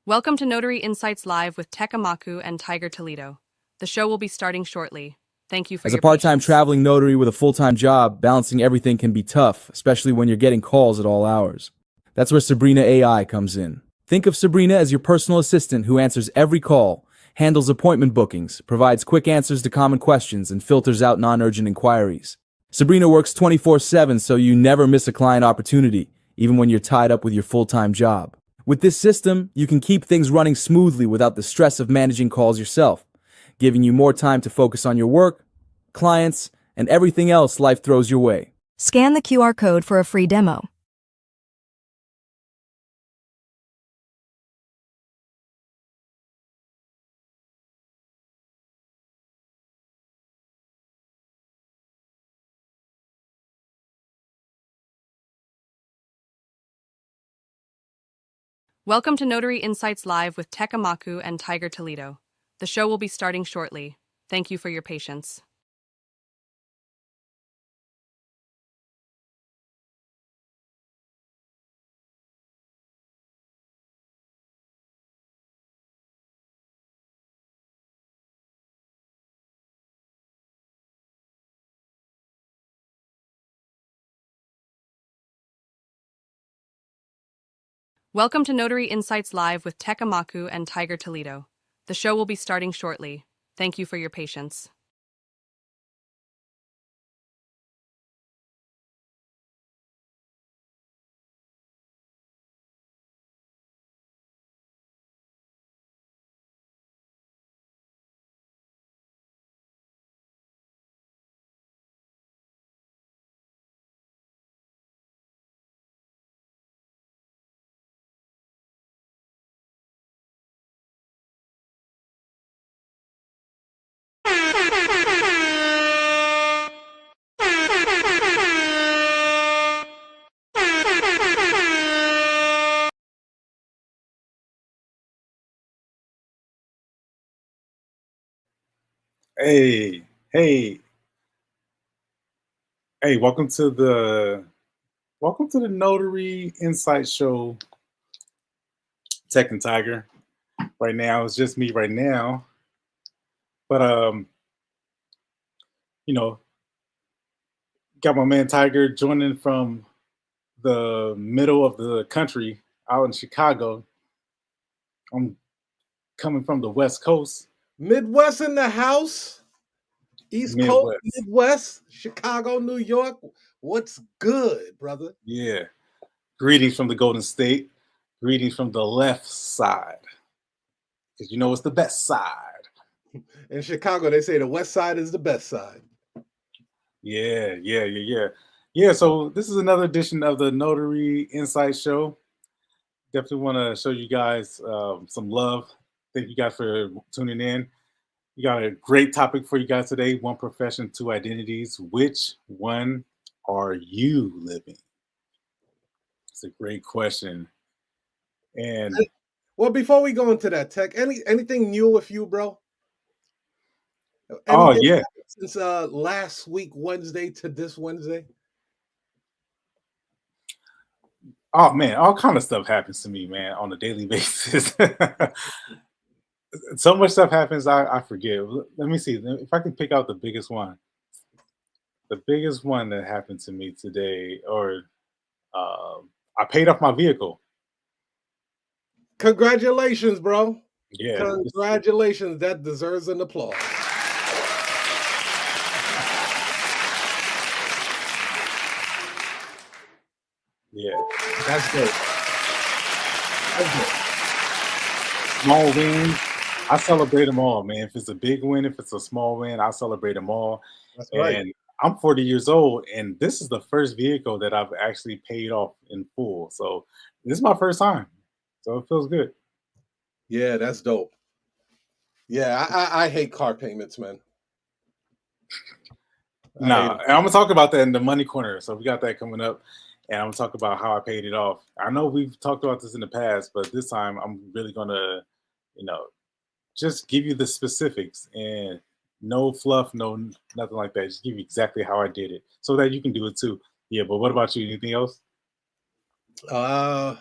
Welcome to Notary Insights Live with Tech Amaku and Tiger Toledo. The show will be starting shortly. Thank you for As a your part-time patience. traveling notary with a full-time job, balancing everything can be tough, especially when you're getting calls at all hours. That's where Sabrina AI comes in. Think of Sabrina as your personal assistant who answers every call, handles appointment bookings, provides quick answers to common questions, and filters out non-urgent inquiries. Sabrina works 24/7 so you never miss a client opportunity, even when you're tied up with your full-time job. With this system, you can keep things running smoothly without the stress of managing calls yourself, giving you more time to focus on your work, clients, and everything else life throws your way. Scan the QR code for a free demo. Welcome to Notary Insights Live with Tech Amaku and Tiger Toledo. The show will be starting shortly. Thank you for your patience. Welcome to Notary Insights Live with Tech Amaku and Tiger Toledo. The show will be starting shortly. Thank you for your patience. Hey, hey, hey, welcome to the Notary Insight Show, Tech and Tiger. Right now, it's just me right now. But you know, got my man Tiger joining from the middle of the country out in Chicago. I'm coming from the West Coast, Midwest in the house, East Coast, Midwest. Midwest, Chicago, New York. What's good, brother? Yeah. Greetings from the Golden State. Greetings from the left side. Because you know it's the best side. In Chicago, they say the west side is the best side. Yeah, so this is another edition of the Notary Insight Show. Definitely want to show you guys some love. Thank you guys for tuning in. We got a great topic for you guys today. One profession, two identities. Which one are you living? It's a great question. And Well, before we go into that, Tech, anything new with you, bro? oh Anything yeah. since last week, Wednesday to this Wednesday? Oh man, all kind of stuff happens to me, man, on a daily basis. So much stuff happens, I forget. Let me see if I can pick out the biggest one. The biggest one that happened to me today, or I paid off my vehicle. Congratulations, bro. Yeah, Congratulations. That deserves an applause. yeah. That's good. That's good. Small wins, I celebrate them all, man. If it's a big win, if it's a small win, I celebrate them all. That's right. And I'm 40 years old, and this is the first vehicle that I've actually paid off in full. So this is my first time, so it feels good. Yeah, that's dope. Yeah, I hate car payments, man. I hate Nah, them. and I'm gonna talk about that in the money corner. So we got that coming up, and I'm gonna talk about how I paid it off. I know we've talked about this in the past, but this time I'm really gonna, you know, just give you the specifics and no fluff, no nothing like that. Just give you exactly how I did it, so that you can do it too. Yeah, but what about you? Anything else? Uh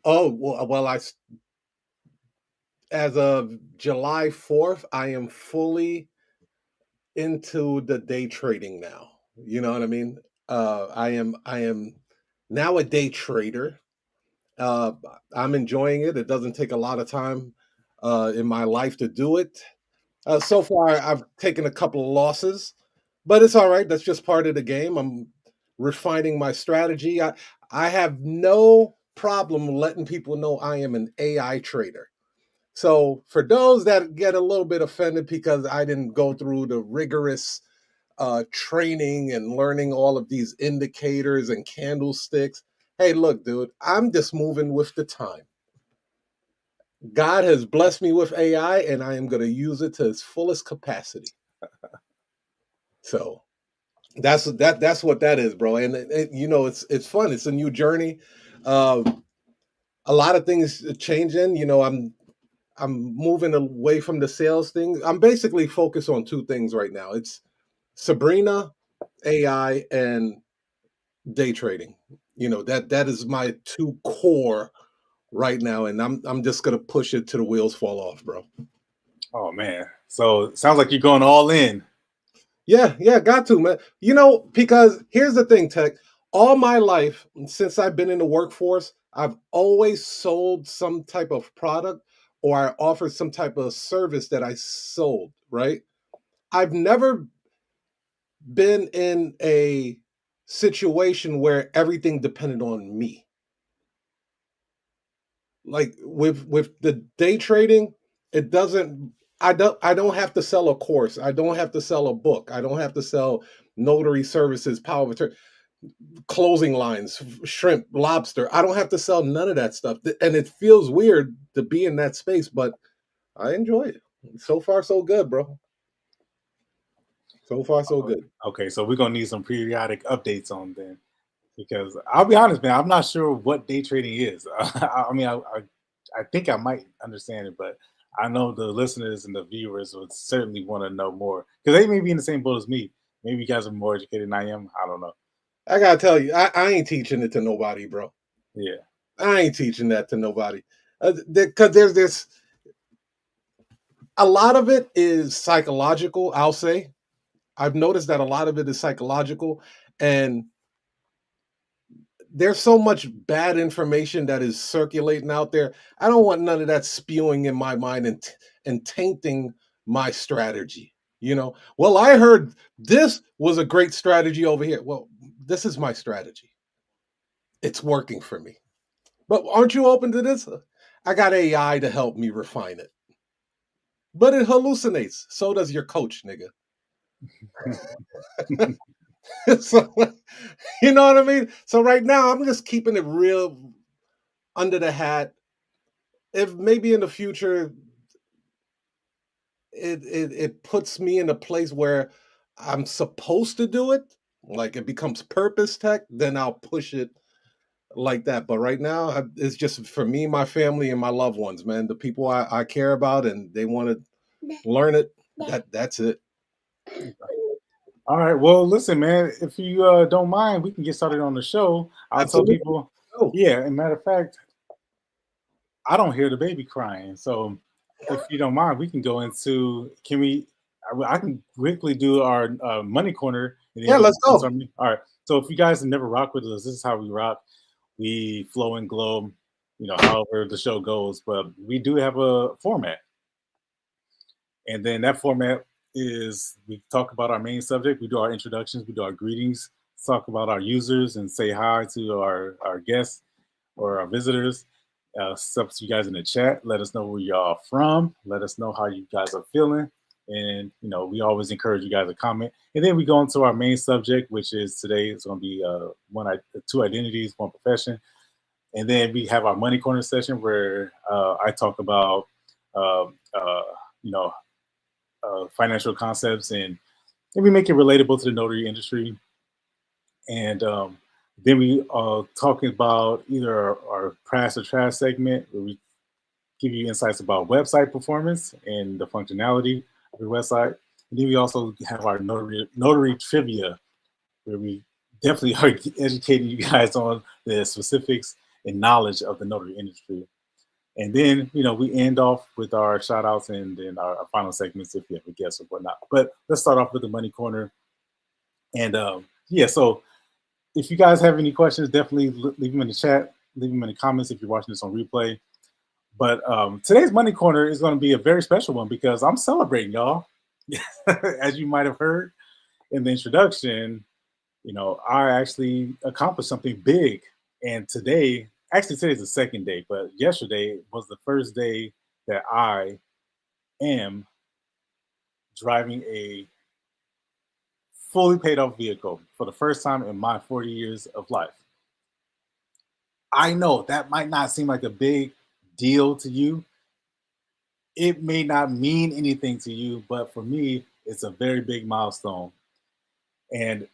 oh well, as of July 4th, I am fully into the day trading now. You know what I mean? I am now a day trader. Uh, I'm enjoying it. It doesn't take a lot of time in my life to do it. So far, I've taken a couple of losses, but it's all right. That's just part of the game. I'm refining my strategy. I have no problem letting people know I am an AI trader. So for those that get a little bit offended because I didn't go through the rigorous training and learning all of these indicators and candlesticks, hey, look, dude, I'm just moving with the time. God has blessed me with AI, and I am going to use it to its fullest capacity. So that's what that is, bro. And it's fun. It's a new journey. A lot of things changing. I'm moving away from the sales thing. I'm basically focused on two things right now. It's Sabrina, AI, and day trading. That is my two core right now, and I'm just gonna push it till the wheels fall off, bro. Oh man. So it sounds like you're going all in. Yeah, got to, man. Because here's the thing, Tech. All my life, since I've been in the workforce, I've always sold some type of product or I offered some type of service that I sold, right? I've never been in a situation where everything depended on me. Like with the day trading, it doesn't I don't have to sell a course. I don't have to sell a book. I don't have to sell notary services, power of attorney, closing lines, shrimp, lobster. I don't have to sell none of that stuff. And it feels weird to be in that space, but I enjoy it. So far, so good, bro. So far, so good. Okay, so we're gonna need some periodic updates on then, because I'll be honest, man, I'm not sure what day trading is. I mean, I think I might understand it, but I know the listeners and the viewers would certainly want to know more because they may be in the same boat as me. Maybe you guys are more educated than I am. I don't know. I gotta tell you, I ain't teaching it to nobody, bro. Yeah. I ain't teaching that to nobody. Because there's this, a lot of it is psychological, I'll say. I've noticed that a lot of it is psychological, and there's so much bad information that is circulating out there. I don't want none of that spewing in my mind and tainting my strategy. Well, I heard this was a great strategy over here. Well, this is my strategy. It's working for me. But aren't you open to this? I got AI to help me refine it. But it hallucinates. So does your coach, nigga. So, you know what I mean? So right now, I'm just keeping it real under the hat. If maybe in the future it puts me in a place where I'm supposed to do it, like it becomes purpose tech, then I'll push it like that. But right now, it's just for me, my family, and my loved ones, man. The people I care about, and they want to learn it. That's it. All right. Well, listen, man. If you don't mind, we can get started on the show. I'll tell Absolutely. people. Oh, Yeah. And matter of fact, I don't hear the baby crying. So if you don't mind, we can go into. Can we? I can quickly do our money corner, and then yeah, we let's can go. start. All right. So if you guys have never rocked with us, this is how we rock. We flow and glow. However the show goes, but we do have a format, and then that format is we talk about our main subject. We do our introductions. We do our greetings. Talk about our users and say hi to our guests or our visitors. Stuff to you guys in the chat. Let us know where y'all from. Let us know how you guys are feeling. And we always encourage you guys to comment. And then we go into our main subject, which is today. It's going to be two identities, one profession. And then we have our money corner session where I talk about uh, uh, you know financial concepts and we make it relatable to the notary industry. And then we talking about either our Pass or Trash segment, where we give you insights about website performance and the functionality of your website. And then we also have our notary trivia, where we definitely are educating you guys on the specifics and knowledge of the notary industry. And then, we end off with our shout outs and then our final segments if you have a guest or whatnot. But let's start off with the money corner. And yeah, so if you guys have any questions, definitely leave them in the chat, leave them in the comments if you're watching this on replay. But today's money corner is going to be a very special one because I'm celebrating, y'all. As you might have heard in the introduction, I actually accomplished something big. And today's the second day, but yesterday was the first day that I am driving a fully paid off vehicle for the first time in my 40 years of life. I know that might not seem like a big deal to you. It may not mean anything to you, but for me, it's a very big milestone. And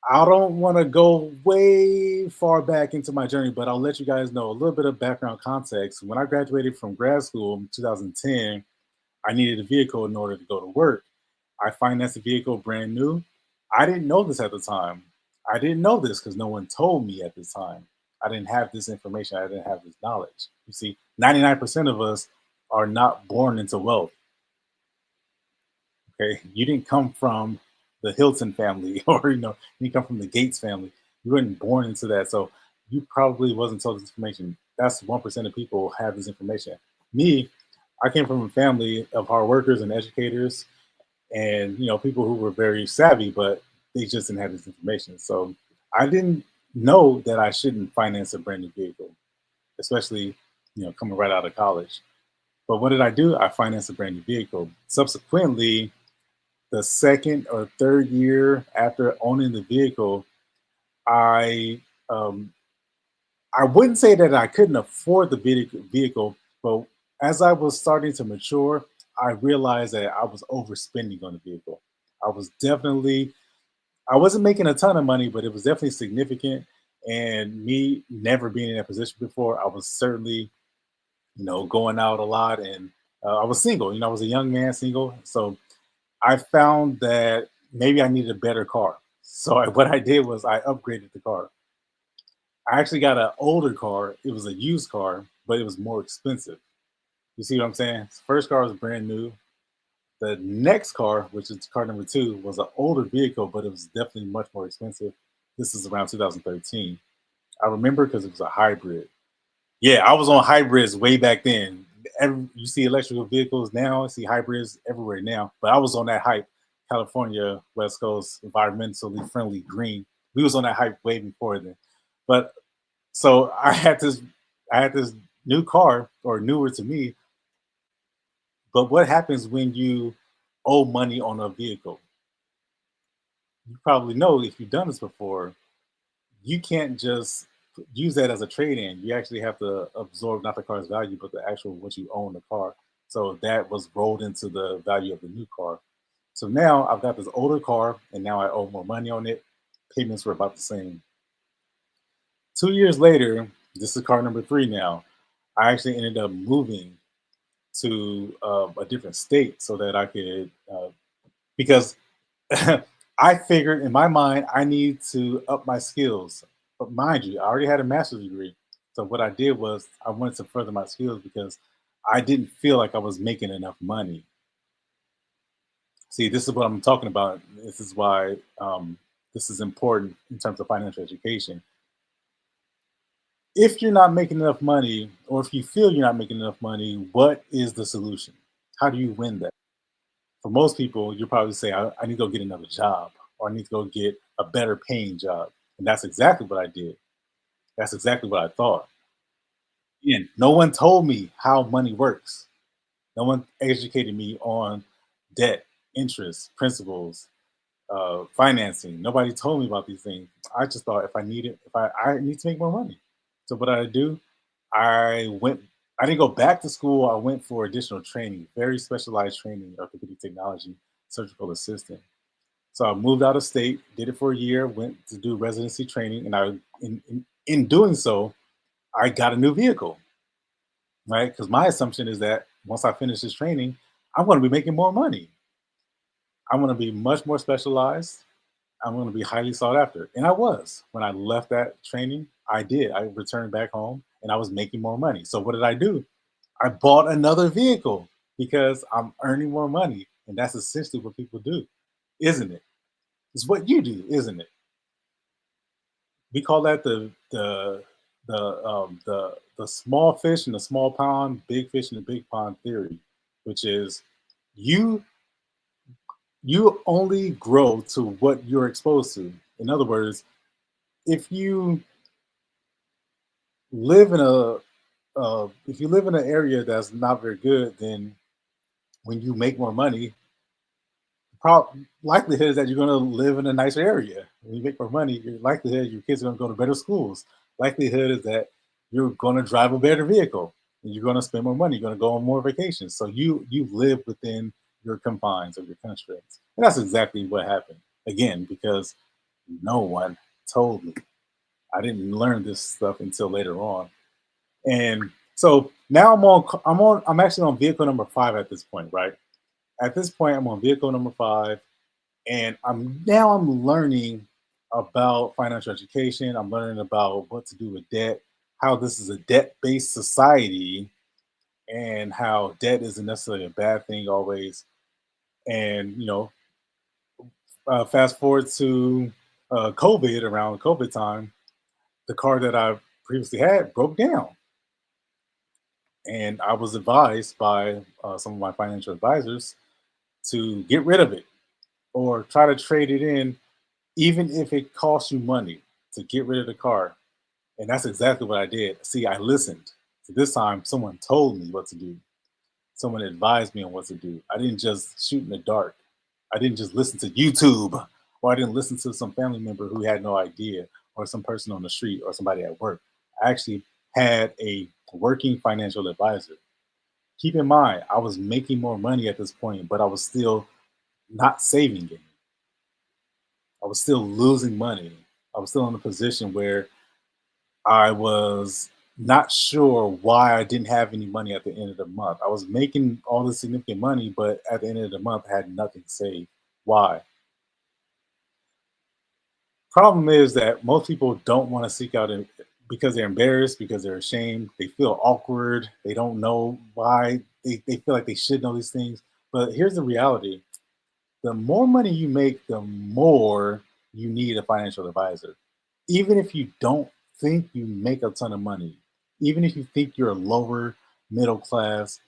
I don't want to go way far back into my journey, but I'll let you guys know a little bit of background context. When I graduated from grad school in 2010, I needed a vehicle in order to go to work. I financed a vehicle brand new. I didn't know this at the time. I didn't know this because no one told me at the time. I didn't have this information. I didn't have this knowledge. You see, 99% of us are not born into wealth. Okay, you didn't come from the Hilton family, or you come from the Gates family. You weren't born into that, so you probably wasn't told this information. That's 1% of people have this information. Me, I came from a family of hard workers and educators, and people who were very savvy, but they just didn't have this information. So I didn't know that I shouldn't finance a brand new vehicle, especially coming right out of college. But what did I do? I financed a brand new vehicle. Subsequently, the second or third year after owning the vehicle, I um, I wouldn't say that I couldn't afford the vehicle, but as I was starting to mature, I realized that I was overspending on the vehicle. I was definitely I wasn't making a ton of money, but it was definitely significant. And me never being in that position before, I was certainly going out a lot, and I was single. I was a young man, single, so I found that maybe I needed a better car. So what I did was I upgraded the car. I actually got an older car. It was a used car, but it was more expensive. You see what I'm saying? First car was brand new. The next car, which is car number two, was an older vehicle, but it was definitely much more expensive. This is around 2013. I remember because it was a hybrid. Yeah, I was on hybrids way back then. You see electrical vehicles now, I see hybrids everywhere now, but I was on that hype. California, West Coast, environmentally friendly, green. We was on that hype way before then. But so I had this new car, or newer to me. But what happens when you owe money on a vehicle? You probably know if you've done this before, you can't just use that as a trade-in. You actually have to absorb not the car's value, but the actual what you own the car. So that was rolled into the value of the new car. So now I've got this older car, and now I owe more money on it. Payments were about the same. 2 years later, this is car number three now. I actually ended up moving to a different state so that I could, because I figured in my mind I need to up my skills. But mind you, I already had a master's degree. So what I did was I wanted to further my skills because I didn't feel like I was making enough money. See, this is what I'm talking about. This is why this is important in terms of financial education. If you're not making enough money, or if you feel you're not making enough money, what is the solution? How do you win that? For most people, you probably say, I need to go get another job, or I need to go get a better paying job. And that's exactly what I did. That's exactly what I thought. And no one told me how money works. No one educated me on debt, interest, principles, financing. Nobody told me about these things. I just thought if I need to make more money. So what did I do? I went. I didn't go back to school. I went for additional training, very specialized training, orthopedic technology, surgical assistant. So I moved out of state, did it for a year, went to do residency training, and in doing so, I got a new vehicle, right? Because my assumption is that once I finish this training, I'm going to be making more money. I'm going to be much more specialized. I'm going to be highly sought after. And I was. When I left that training, I did. I returned back home and I was making more money. So what did I do? I bought another vehicle because I'm earning more money. And that's essentially what people do, isn't it? It's what you do, isn't it? We call that the small fish in the small pond, big fish in the big pond theory, which is you you only grow to what you're exposed to. In other words, if you live in if you live in an area that's not very good, then when you make more money, likelihood is that you're going to live in a nicer area. When you make more money, your likelihood your kids are going to go to better schools. Likelihood is that you're going to drive a better vehicle and you're going to spend more money. You're going to go on more vacations. So you live within your confines of your constraints, and that's exactly what happened. Again, because no one told me. I didn't learn this stuff until later on, and so now I'm actually on vehicle number 5 at this point, right? At this point, I'm on vehicle number 5 and I'm learning about financial education. I'm learning about what to do with debt, how this is a debt-based society, and how debt isn't necessarily a bad thing always. And fast forward to COVID, around COVID time, the car that I previously had broke down, and I was advised by some of my financial advisors to get rid of it or try to trade it in, even if it costs you money to get rid of the car. And that's exactly what I did. See, I listened. So this time, someone told me what to do. Someone advised me on what to do. I didn't just shoot in the dark. I didn't just listen to YouTube, or I didn't listen to some family member who had no idea, or some person on the street, or somebody at work. I actually had a working financial advisor. Keep in mind, I was making more money at this point, but I was still not saving it. I was still losing money. I was still in a position where I was not sure why I didn't have any money at the end of the month. I was making all this significant money, but at the end of the month, I had nothing saved. Why? Problem is that most people don't want to seek out it because they're embarrassed, because they're ashamed, they feel awkward, they don't know why, they feel like they should know these things. But here's the reality: the more money you make, the more you need a financial advisor. Even if you don't think you make a ton of money, even if you think you're lower middle class,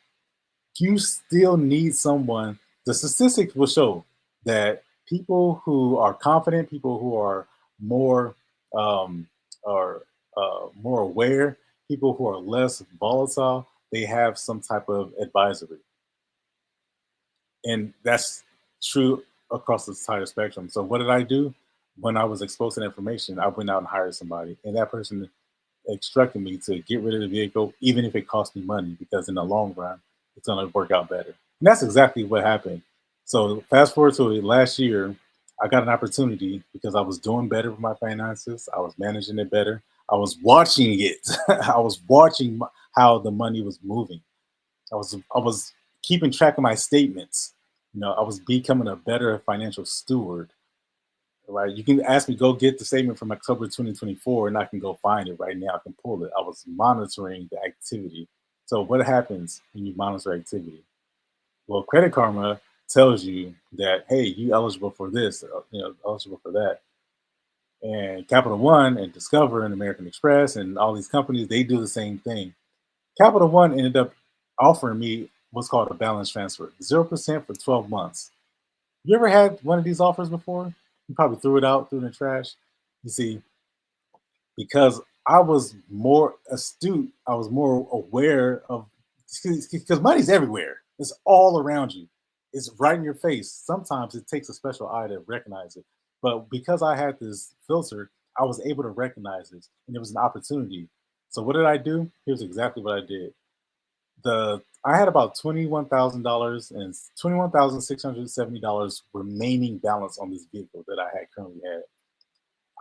you still need someone. The statistics will show that people who are confident, people who are more um, are more aware, people who are less volatile, they have some type of advisory, and that's true across the entire spectrum. So what did I do? When I was exposed to that information, I went out and hired somebody, and that person instructed me to get rid of the vehicle, even if it cost me money, because in the long run, it's going to work out better. And that's exactly what happened. So fast forward to last year, I got an opportunity because I was doing better with my finances. I was managing it better. I was watching it. I was watching how the money was moving. I was keeping track of my statements. I was becoming a better financial steward. Right, you can ask me go get the statement from October 2024, and I can go find it right now. I can pull it. I was monitoring the activity. So what happens when you monitor activity? Well, Credit Karma tells you that hey, you eligible for this, eligible for that. And Capital One and Discover and American Express and all these companies, they do the same thing. Capital One ended up offering me what's called a balance transfer, 0% for 12 months. You ever had one of these offers before? You probably threw it out, threw it in the trash. You see, because I was more astute, I was more aware of, because money's everywhere. It's all around you. It's right in your face. Sometimes it takes a special eye to recognize it. But because I had this filter, I was able to recognize this, and it was an opportunity. So what did I do? Here's exactly what I did. I had about $21,000 and $21,670 remaining balance on this vehicle that I had currently had.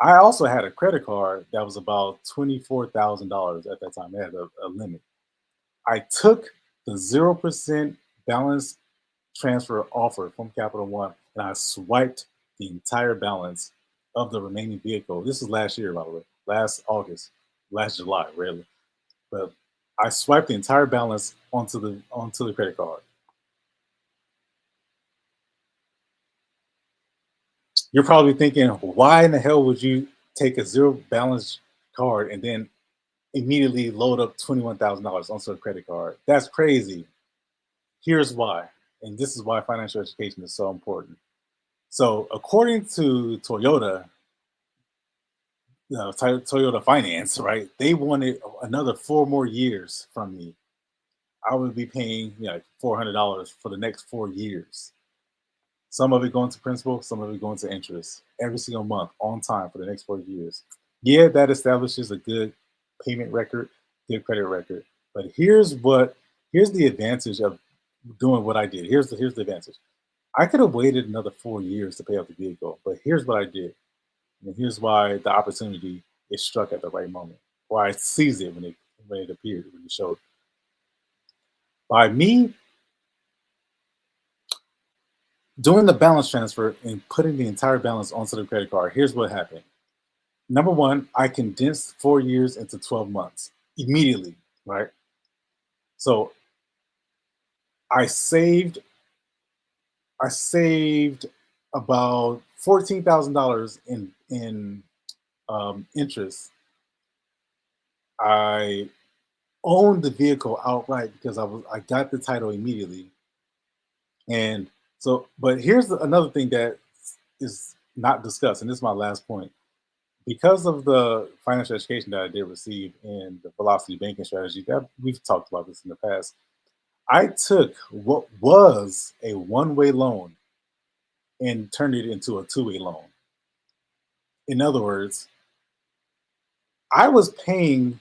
I also had a credit card that was about $24,000 at that time. It had a limit. I took the 0% balance transfer offer from Capital One and I swiped the entire balance of the remaining vehicle. This is last year, by the way, last August, last July, really. But I swiped the entire balance onto the credit card. You're probably thinking, why in the hell would you take a zero balance card and then immediately load up $21,000 onto a credit card? That's crazy. Here's why, and this is why financial education is so important. So, according to Toyota, Toyota Finance, right? They wanted another 4 more years from me. I would be paying, like $400 for the next 4 years. Some of it going to principal, some of it going to interest every single month on time for the next 4 years. Yeah, that establishes a good payment record, good credit record. But here's the advantage of doing what I did. Here's the advantage. I could have waited another 4 years to pay off the vehicle, but here's what I did. And here's why the opportunity is struck at the right moment. Why I seized it when it appeared, when it showed. By me doing the balance transfer and putting the entire balance onto the credit card, here's what happened. Number one, I condensed 4 years into 12 months immediately, right? So I saved I saved about $14,000 in interest. I owned the vehicle outright because I got the title immediately. And so, but here's another thing that is not discussed, and this is my last point. Because of the financial education that I did receive in the velocity banking strategy, that we've talked about this in the past, I took what was a one-way loan and turned it into a two-way loan. In other words, I was paying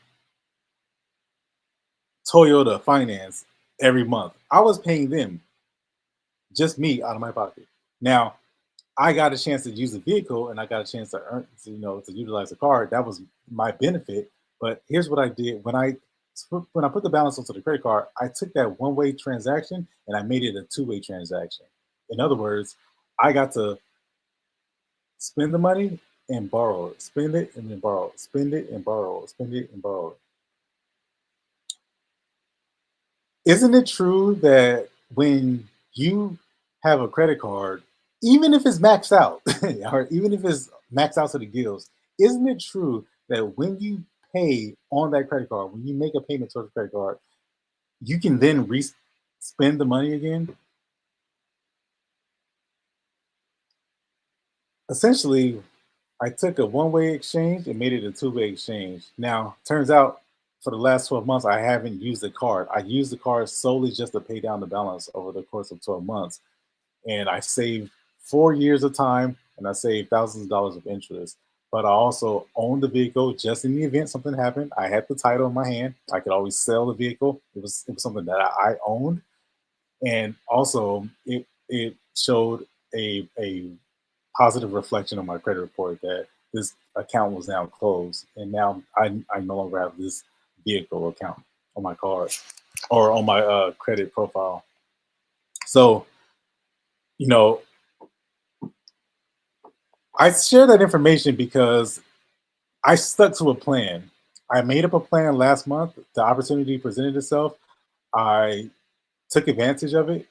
Toyota Finance every month. I was paying them, just me out of my pocket. Now, I got a chance to use the vehicle and I got a chance to to utilize the card. That was my benefit. But here's what I did when I put the balance onto the credit card, I took that one-way transaction and I made it a two-way transaction. In other words, I got to spend the money and borrow it, spend it and then borrow it, spend it and borrow it, spend it and borrow it. Isn't it true that when you have a credit card, even if it's maxed out, or even if it's maxed out to the gills, isn't it true that when you pay on that credit card, when you make a payment towards the credit card, you can then spend the money again? Essentially, I took a one-way exchange and made it a two-way exchange. Now, turns out for the last 12 months, I haven't used the card. I used the card solely just to pay down the balance over the course of 12 months. And I saved 4 years of time and I saved thousands of dollars of interest. But I also owned the vehicle just in the event something happened. I had the title in my hand. I could always sell the vehicle. It was something that I owned. And also it showed a positive reflection on my credit report that this account was now closed. And now I no longer have this vehicle account on my card or on my credit profile. So, you know, I share that information because I stuck to a plan. I made up a plan last month. The opportunity presented itself. I took advantage of it.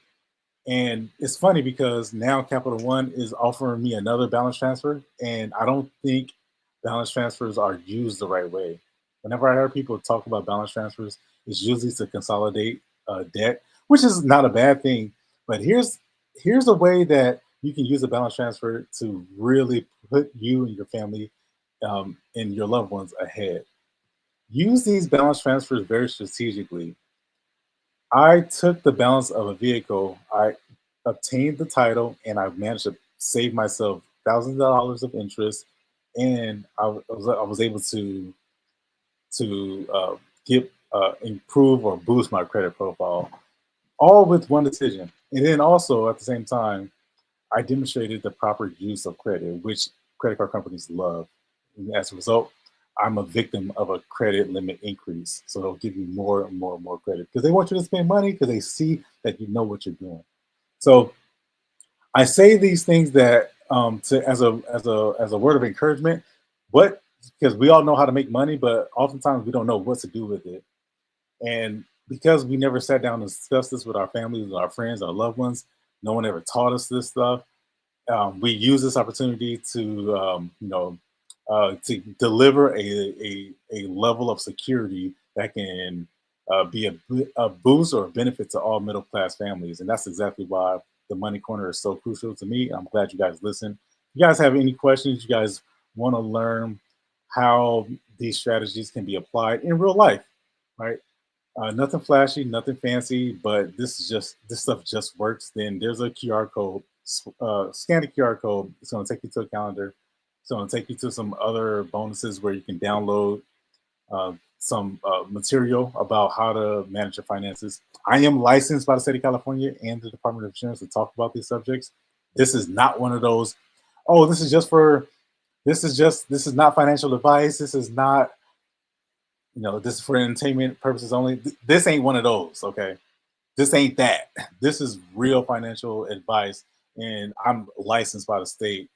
And it's funny because now Capital One is offering me another balance transfer. And I don't think balance transfers are used the right way. Whenever I hear people talk about balance transfers, it's usually to consolidate debt, which is not a bad thing. But here's a way that you can use a balance transfer to really put you and your family and your loved ones ahead. Use these balance transfers very strategically. I took the balance of a vehicle, I obtained the title, and I managed to save myself thousands of dollars of interest, and I was able to get improve or boost my credit profile, all with one decision. And then also at the same time, I demonstrated the proper use of credit, which credit card companies love. And as a result, I'm a victim of a credit limit increase. So they'll give you more and more and more credit because they want you to spend money because they see that you know what you're doing. So I say these things that to as a word of encouragement. What Because we all know how to make money, but oftentimes we don't know what to do with it. And because we never sat down and discussed this with our families, our friends, our loved ones, no one ever taught us this stuff. We use this opportunity to, to deliver a level of security that can be a boost or a benefit to all middle class families. And that's exactly why the Money Corner is so crucial to me. I'm glad you guys listen. If you guys have any questions, you guys want to learn how these strategies can be applied in real life, right? Nothing flashy, nothing fancy, but this stuff just works. Then there's a QR code. Scan the QR code. It's going to take you to a calendar. It's going to take you to some other bonuses where you can download some material about how to manage your finances. I am licensed by the state of California and the Department of Insurance to talk about these subjects. This is not one of those. Oh, this is just for. This is not financial advice. This is not, this is for entertainment purposes only. This ain't one of those, okay? This ain't that. This is real financial advice, and I'm licensed by the state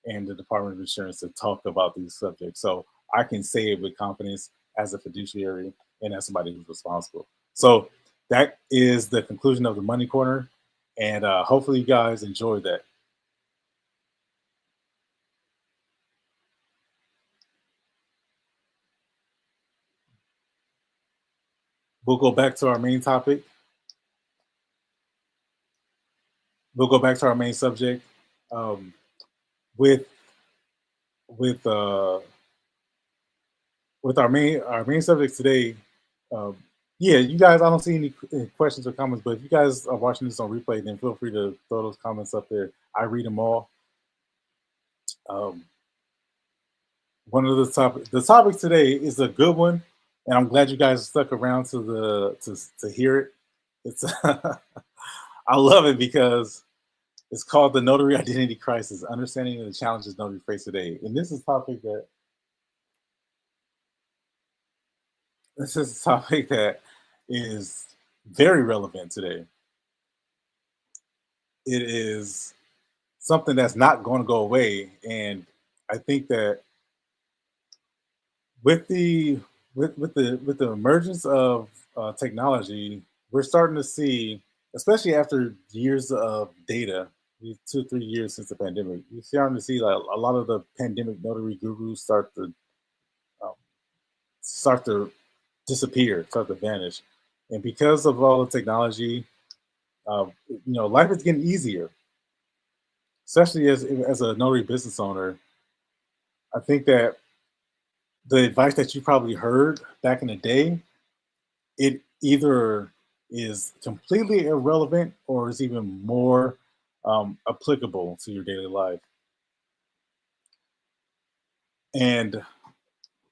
and the Department of Insurance to talk about these subjects. So I can say it with confidence as a fiduciary and as somebody who's responsible. So that is the conclusion of the Money Corner, and hopefully you guys enjoyed that. We'll go back to our main topic. We'll go back to our main subject um, with with uh, with our main subject today. Um, yeah, you guys, I don't see any questions or comments, but if you guys are watching this on replay, then feel free to throw those comments up there. I read them all. Um, one of the topic today is a good one, and I'm glad you guys stuck around to hear it. It's I love it because it's called the Notary Identity Crisis: Understanding the Challenges Notary Face Today. And this is a topic that is very relevant today. It is something that's not going to go away, and I think that with the with the emergence of technology, we're starting to see, especially after years of data, 2 3 years since the pandemic, you're starting to see like a lot of the pandemic notary gurus um, start to disappear, start to vanish, and because of all the technology, life is getting easier, especially as a notary business owner. I think that the advice that you probably heard back in the day, it either is completely irrelevant or is even more applicable to your daily life. And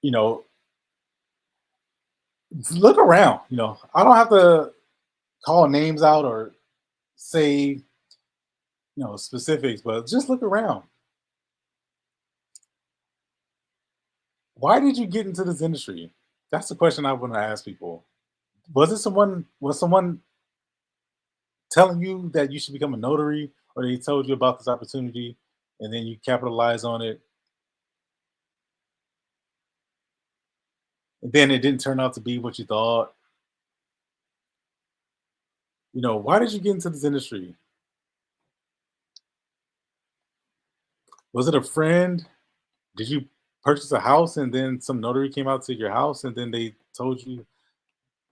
you know, look around. I don't have to call names out or say specifics, but just look around. Why did you get into this industry? That's the question I want to ask people. Was someone telling you that you should become a notary, or they told you about this opportunity and then you capitalize on it, and then it didn't turn out to be what you thought? Why did you get into this industry? Was it a friend? Did you purchase a house and then some notary came out to your house and then they told you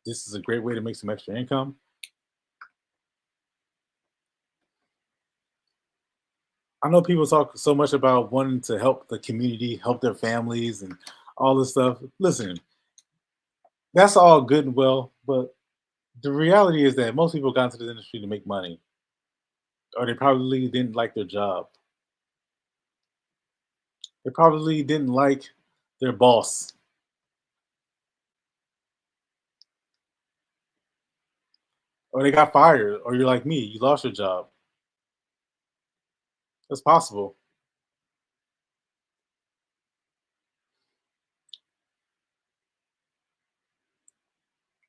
this is a great way to make some extra income? I know people talk so much about wanting to help the community, help their families, and all this stuff. Listen, that's all good and well, but the reality is that most people got into this industry to make money, or they probably didn't like their job. They probably didn't like their boss, or they got fired, or you're like me, you lost your job. It's possible.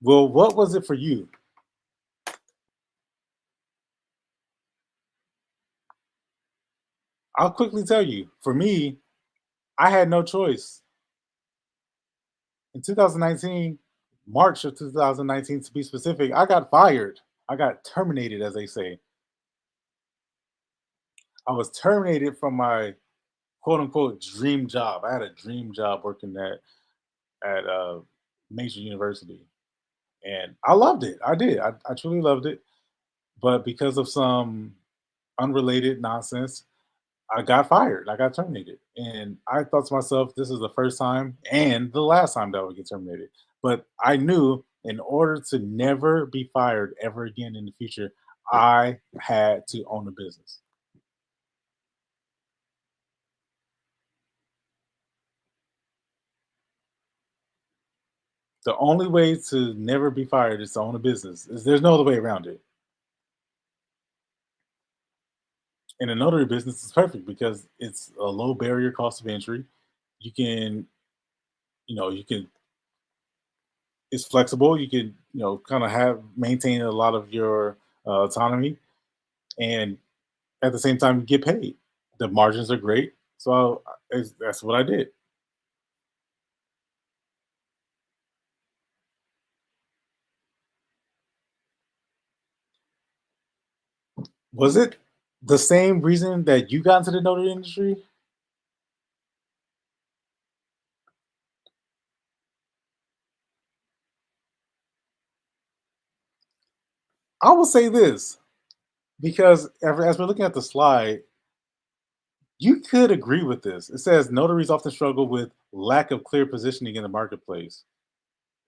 Well, what was it for you? I'll quickly tell you. For me, I had no choice. In 2019, March of 2019 to be specific, I got fired. I got terminated, as they say. I was terminated from my quote unquote dream job. I had a dream job working at a major university, and I loved it. I did. I truly loved it. But because of some unrelated nonsense, I got fired. I got terminated. And I thought to myself, this is the first time and the last time that I would get terminated. But I knew in order to never be fired ever again in the future, I had to own a business. The only way to never be fired is to own a business. There's no other way around it. And a notary business is perfect because it's a low barrier cost of entry. You can, you can it's flexible. You can, kind of have maintain a lot of your autonomy, and at the same time, you get paid. The margins are great, so that's what I did. Was it the same reason that you got into the notary industry? I will say this because as we're looking at the slide, you could agree with this. It says notaries often struggle with lack of clear positioning in the marketplace.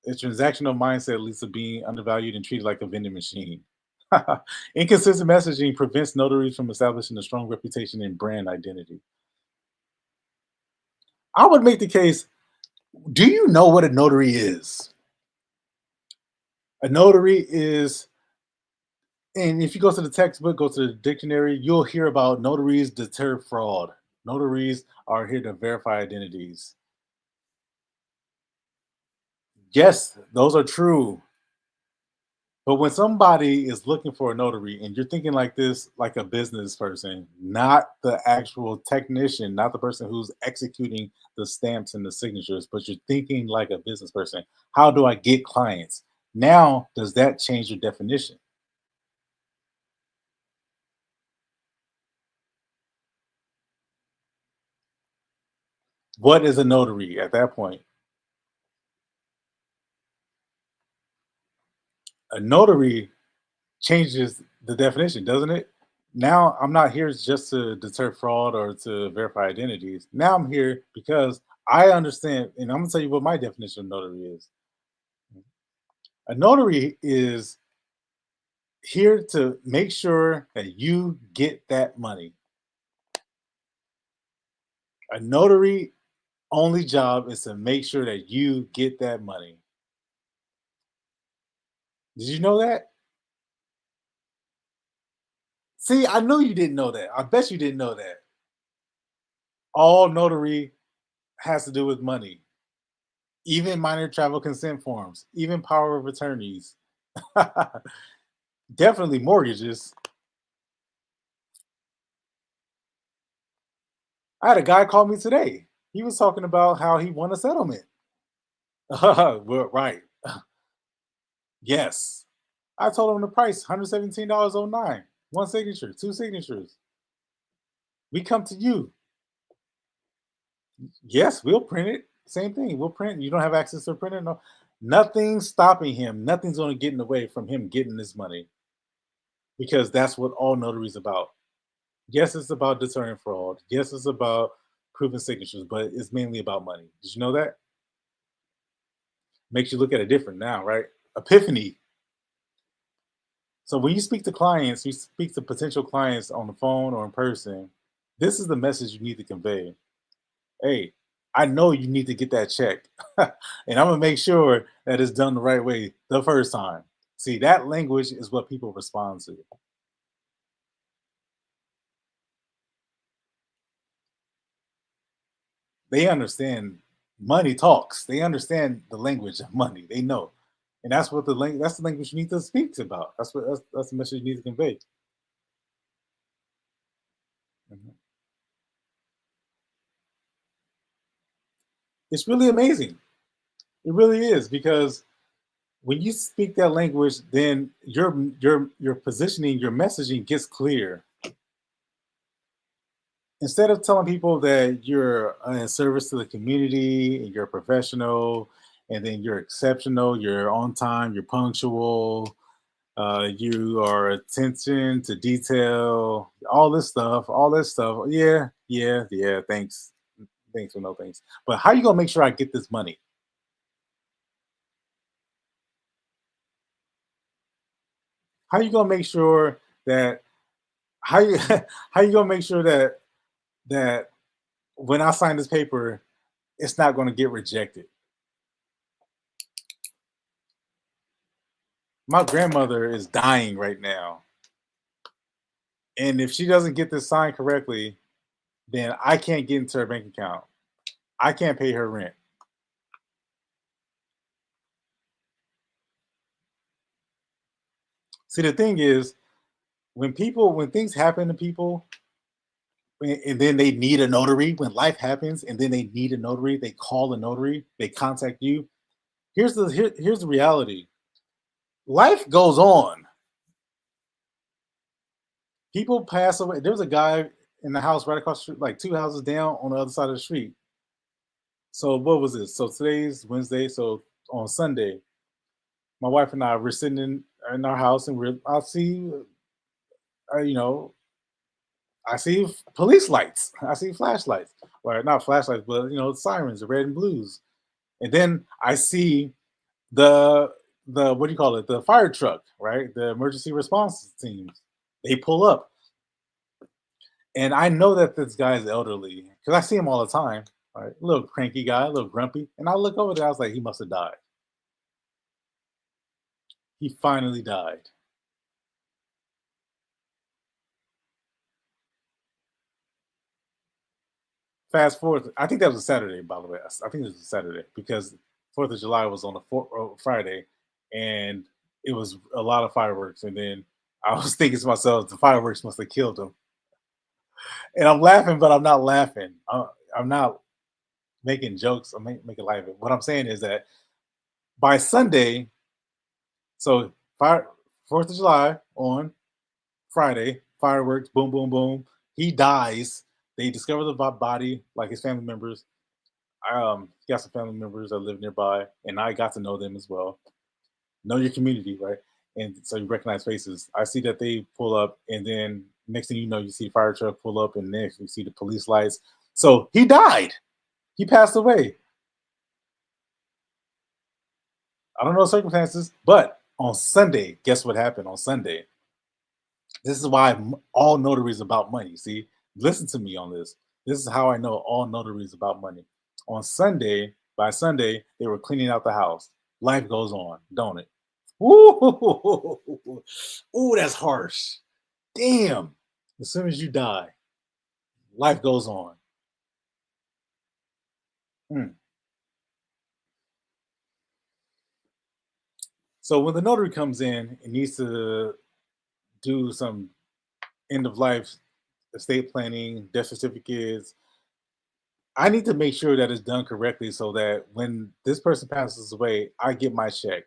A transactional mindset leads to being undervalued and treated like a vending machine. Inconsistent messaging prevents notaries from establishing a strong reputation and brand identity. I would make the case, do you know what a notary is? A notary is, and if you go to the textbook, go to the dictionary, you'll hear about notaries deter fraud. Notaries are here to verify identities. Yes, those are true. But when somebody is looking for a notary and you're thinking like this, like a business person, not the actual technician, not the person who's executing the stamps and the signatures, but you're thinking like a business person, how do I get clients? Now, does that change your definition? What is a notary at that point? A notary changes the definition, doesn't it? Now I'm not here just to deter fraud or to verify identities. Now I'm here because I understand, and I'm gonna tell you what my definition of notary is. A notary is here to make sure that you get that money. A notary only job is to make sure that you get that money. Did you know that? See, I knew you didn't know that. I bet you didn't know that. All notary has to do with money, even minor travel consent forms, even power of attorneys, definitely mortgages. I had a guy call me today. He was talking about how he won a settlement. Well, right. Yes. I told him the price $117.09. One signature, two signatures. We come to you. Yes, we'll print it. Same thing. We'll print. You don't have access to a printer? No. Nothing's stopping him. Nothing's going to get in the way from him getting this money because that's what all notaries about. Yes, it's about deterring fraud. Yes, it's about proving signatures, but it's mainly about money. Did you know that? Makes you look at it different now, right? Epiphany. So when you speak to clients, you speak to potential clients on the phone or in person. This is the message you need to convey. Hey, I know you need to get that check, and I'm gonna make sure that it's done the right way the first time. See, that language is what people respond to. They understand money talks. They understand the language of money. They know, and that's what that's the language you need to speak about. That's the message you need to convey. Mhm. It's really amazing. It really is because when you speak that language, then your positioning, your messaging gets clear. Instead of telling people that you're in service to the community and you're a professional and then you're exceptional, you're on time, you're punctual, you are attention to detail, all this stuff, all that stuff. Yeah, yeah, yeah. Thanks, thanks for no thanks. But how you gonna make sure I get this money? How you gonna make sure that how you how you gonna make sure that when I sign this paper, it's not gonna get rejected? My grandmother is dying right now, and if she doesn't get this signed correctly, then I can't get into her bank account. I can't pay her rent. See, the thing is, when things happen to people, and then they need a notary, when life happens, and then they need a notary, they call a notary, they contact you. Here's the reality. Life goes on. People pass away. There was a guy in the house right across the street, like two houses down on the other side of the street. So what was this? So today's Wednesday. So on Sunday, my wife and I were sitting in our house, and I see, you know, I see police lights. I see flashlights, or not flashlights, but sirens, the red and blues. And then I see the what do you call it? The fire truck, right? The emergency response teams. They pull up, and I know that this guy is elderly because I see him all the time. Right, a little cranky guy, a little grumpy, and I look over there. I was like, he must have died. He finally died. Fast forward, I think that was a Saturday, by the way. I think it was a Saturday because Fourth of July was on a Friday, and it was a lot of fireworks. And then I was thinking to myself, the fireworks must have killed him. And I'm laughing, but I'm not laughing. I'm not making jokes. I'm making light of it. What I'm saying is that by Sunday, so fire Fourth of July on Friday, fireworks, boom, boom, boom. He dies. They discover the body, like his family members. He got some family members that live nearby, and I got to know them as well. Know your community, right? And so you recognize faces. I see that they pull up, and then next thing you know, you see the fire truck pull up, and next you see the police lights. So he died. He passed away. I don't know the circumstances, but on Sunday, guess what happened on Sunday? This is why all notaries about money. See, listen to me on this. This is how I know all notaries about money. On Sunday, by Sunday, they were cleaning out the house. Life goes on, don't it? Ooh, ooh, that's harsh. Damn. As soon as you die, life goes on. Hmm. So when the notary comes in and needs to do some end of life estate planning, death certificates, I need to make sure that it's done correctly so that when this person passes away, I get my check.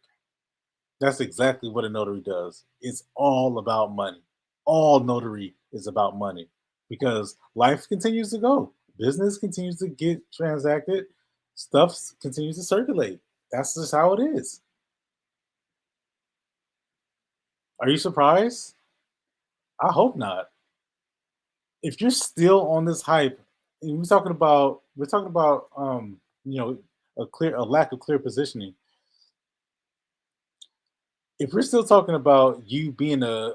That's exactly what a notary does. It's all about money. All notary is about money because life continues to go, business continues to get transacted, stuff continues to circulate. That's just how it is. Are you surprised? I hope not. If you're still on this hype, and we're talking about a lack of clear positioning. If we're still talking about you being a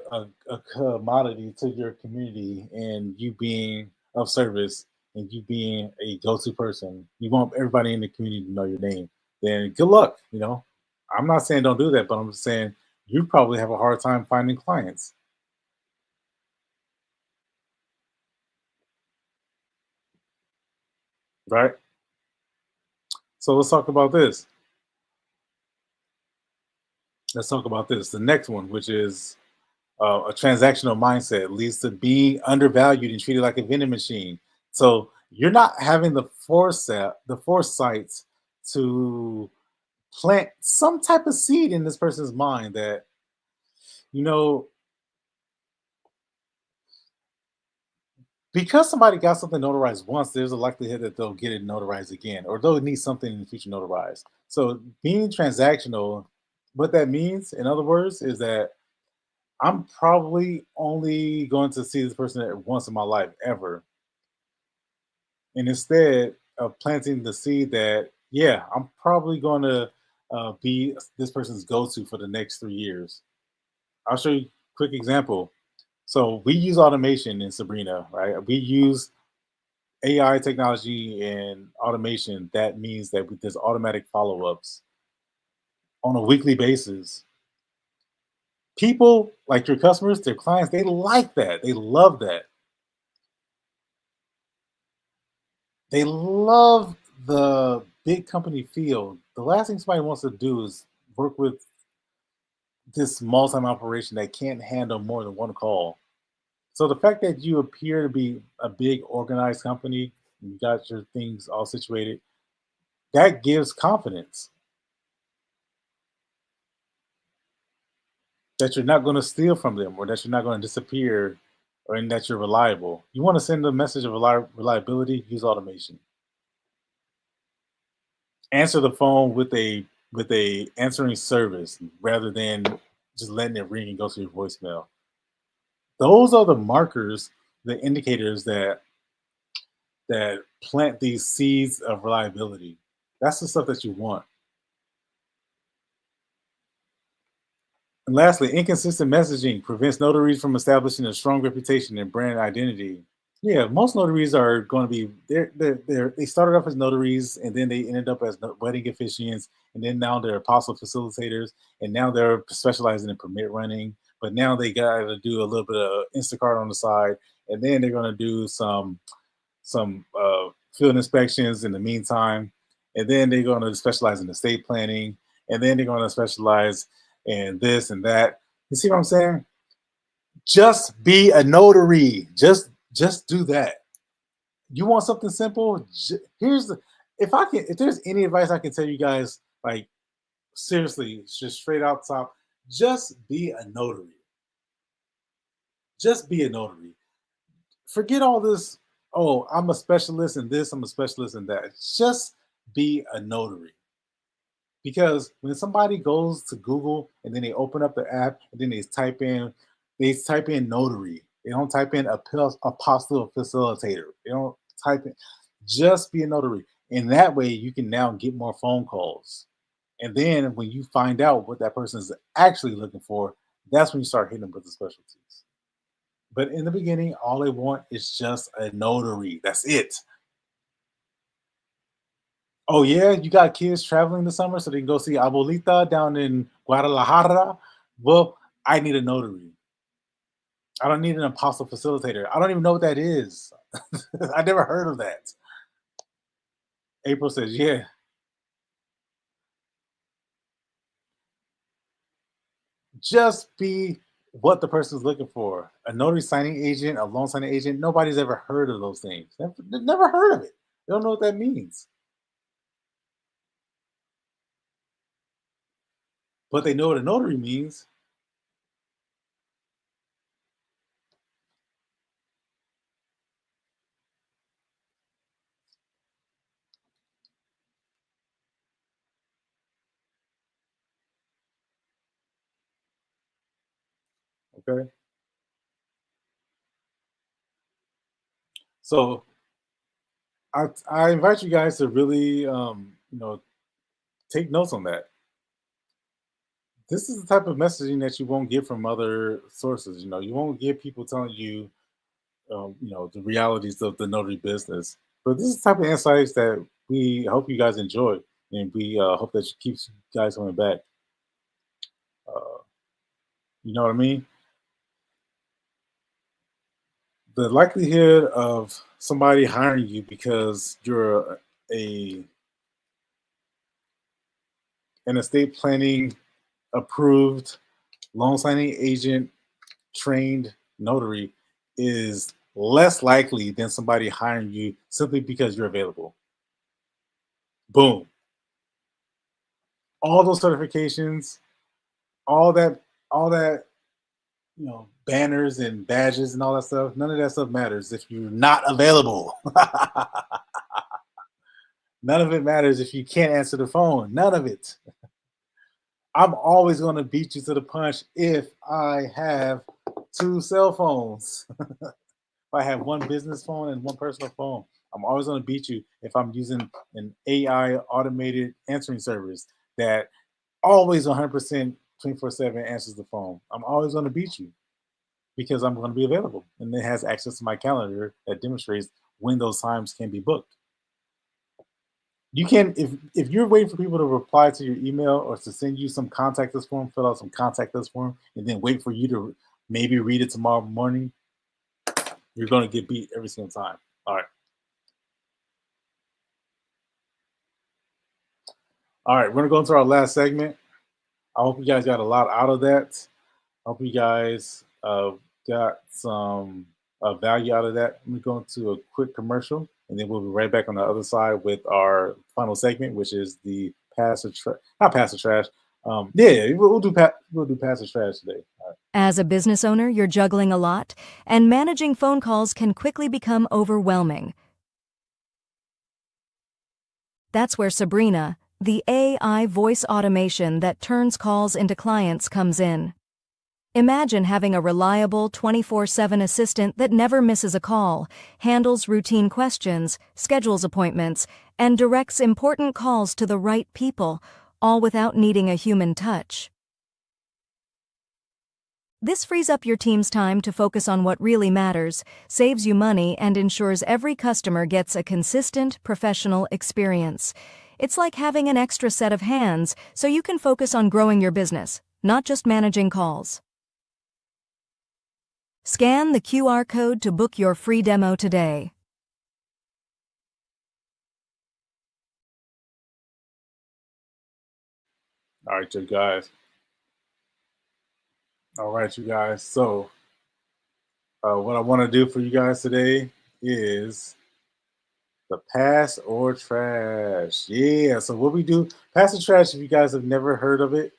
commodity to your community and you being of service and you being a go-to person, you want everybody in the community to know your name, then good luck. I'm not saying don't do that, but I'm just saying you probably have a hard time finding clients, right? So let's talk about this. Let's talk about this. The next one, which is a transactional mindset, leads to being undervalued and treated like a vending machine. So you're not having the foresight to plant some type of seed in this person's mind that, you know, because somebody got something notarized once, there's a likelihood that they'll get it notarized again, or they'll need something in the future notarized. So being transactional, what that means, in other words, is that I'm probably only going to see this person once in my life ever. And instead of planting the seed that, yeah, I'm probably going to be this person's go-to for the next 3 years. I'll show you a quick example. So we use automation in Sabrina, right? We use AI technology and automation. That means that there's automatic follow-ups on a weekly basis. People like your customers, their clients, they like that. They love that. They love the big company feel. The last thing somebody wants to do is work with this small time operation that can't handle more than one call. So the fact that you appear to be a big organized company, you got your things all situated, that gives confidence that you're not going to steal from them, or that you're not going to disappear, or in that you're reliable. You want to send a message of reliability, use automation. Answer the phone with a answering service rather than just letting it ring and go to your voicemail. Those are the markers, the indicators that plant these seeds of reliability. That's the stuff that you want. And lastly, inconsistent messaging prevents notaries from establishing a strong reputation and brand identity. Yeah, most notaries are going to be they started off as notaries, and then they ended up as wedding officiants, and then now they're apostle facilitators, and now they're specializing in permit running. But now they got to do a little bit of Instacart on the side, and then they're going to do some field inspections in the meantime, and then they're going to specialize in estate planning, and then they're going to specialize in this and that. You see what I'm saying? Just be a notary. Just do that. You want something simple? Here's the if there's any advice I can tell you guys, like seriously, just straight out top, just be a notary. Just be a notary. Forget all this. Oh, I'm a specialist in this. I'm a specialist in that. Just be a notary. Because when somebody goes to Google and then they open up the app and then they type in notary. They don't type in apostle facilitator. They don't type in. Just be a notary. And that way you can now get more phone calls. And then when you find out what that person is actually looking for, that's when you start hitting them with the specialties. But in the beginning, all they want is just a notary. That's it. Oh yeah, you got kids traveling this summer so they can go see Abuelita down in Guadalajara. Well, I need a notary. I don't need an apostle facilitator. I don't even know what that is. I never heard of that. April says, yeah, just be what the person's looking for. A notary signing agent, a loan signing agent. Nobody's ever heard of those things. Never heard of it. They don't know what that means. But they know what a notary means. Okay. So I invite you guys to really take notes on that. This is the type of messaging that you won't get from other sources. You won't get people telling you, the realities of the notary business. But this is the type of insights that we hope you guys enjoy, and we hope that it keeps you guys coming back. Uh, you know what I mean? The likelihood of somebody hiring you because you're a an estate planning approved loan signing agent trained notary is less likely than somebody hiring you simply because you're available. Boom. all those certifications, all that, all that, banners and badges and all that stuff. None of that stuff matters if you're not available. None of it matters if you can't answer the phone. None of it. I'm always going to beat you to the punch if I have two cell phones. If I have one business phone and one personal phone, I'm always going to beat you if I'm using an AI automated answering service that always 100% 24/7 answers the phone. I'm always going to beat you because I'm going to be available and it has access to my calendar that demonstrates when those times can be booked. You can, if you're waiting for people to reply to your email or to send you some contact us form, fill out some contact us form, and then wait for you to maybe read it tomorrow morning, you're going to get beat every single time. All right. All right, we're going to go into our last segment. I hope you guys got a lot out of that. I hope you guys got some value out of that. I'm going to go into a quick commercial, and then we'll be right back on the other side with our final segment, which is the passive trash. Not passive trash. We'll do passive trash today. All right. As a business owner, you're juggling a lot, and managing phone calls can quickly become overwhelming. That's where Sabrina, the AI voice automation that turns calls into clients, comes in. Imagine having a reliable 24/7 assistant that never misses a call, handles routine questions, schedules appointments, and directs important calls to the right people, all without needing a human touch. This frees up your team's time to focus on what really matters, saves you money, and ensures every customer gets a consistent, professional experience. It's like having an extra set of hands so you can focus on growing your business, not just managing calls. Scan the QR code to book your free demo today. All right, you guys. All right, you guys. So, what I want to do for you guys today is the pass or trash. Yeah. So what we do, pass or trash. If you guys have never heard of it,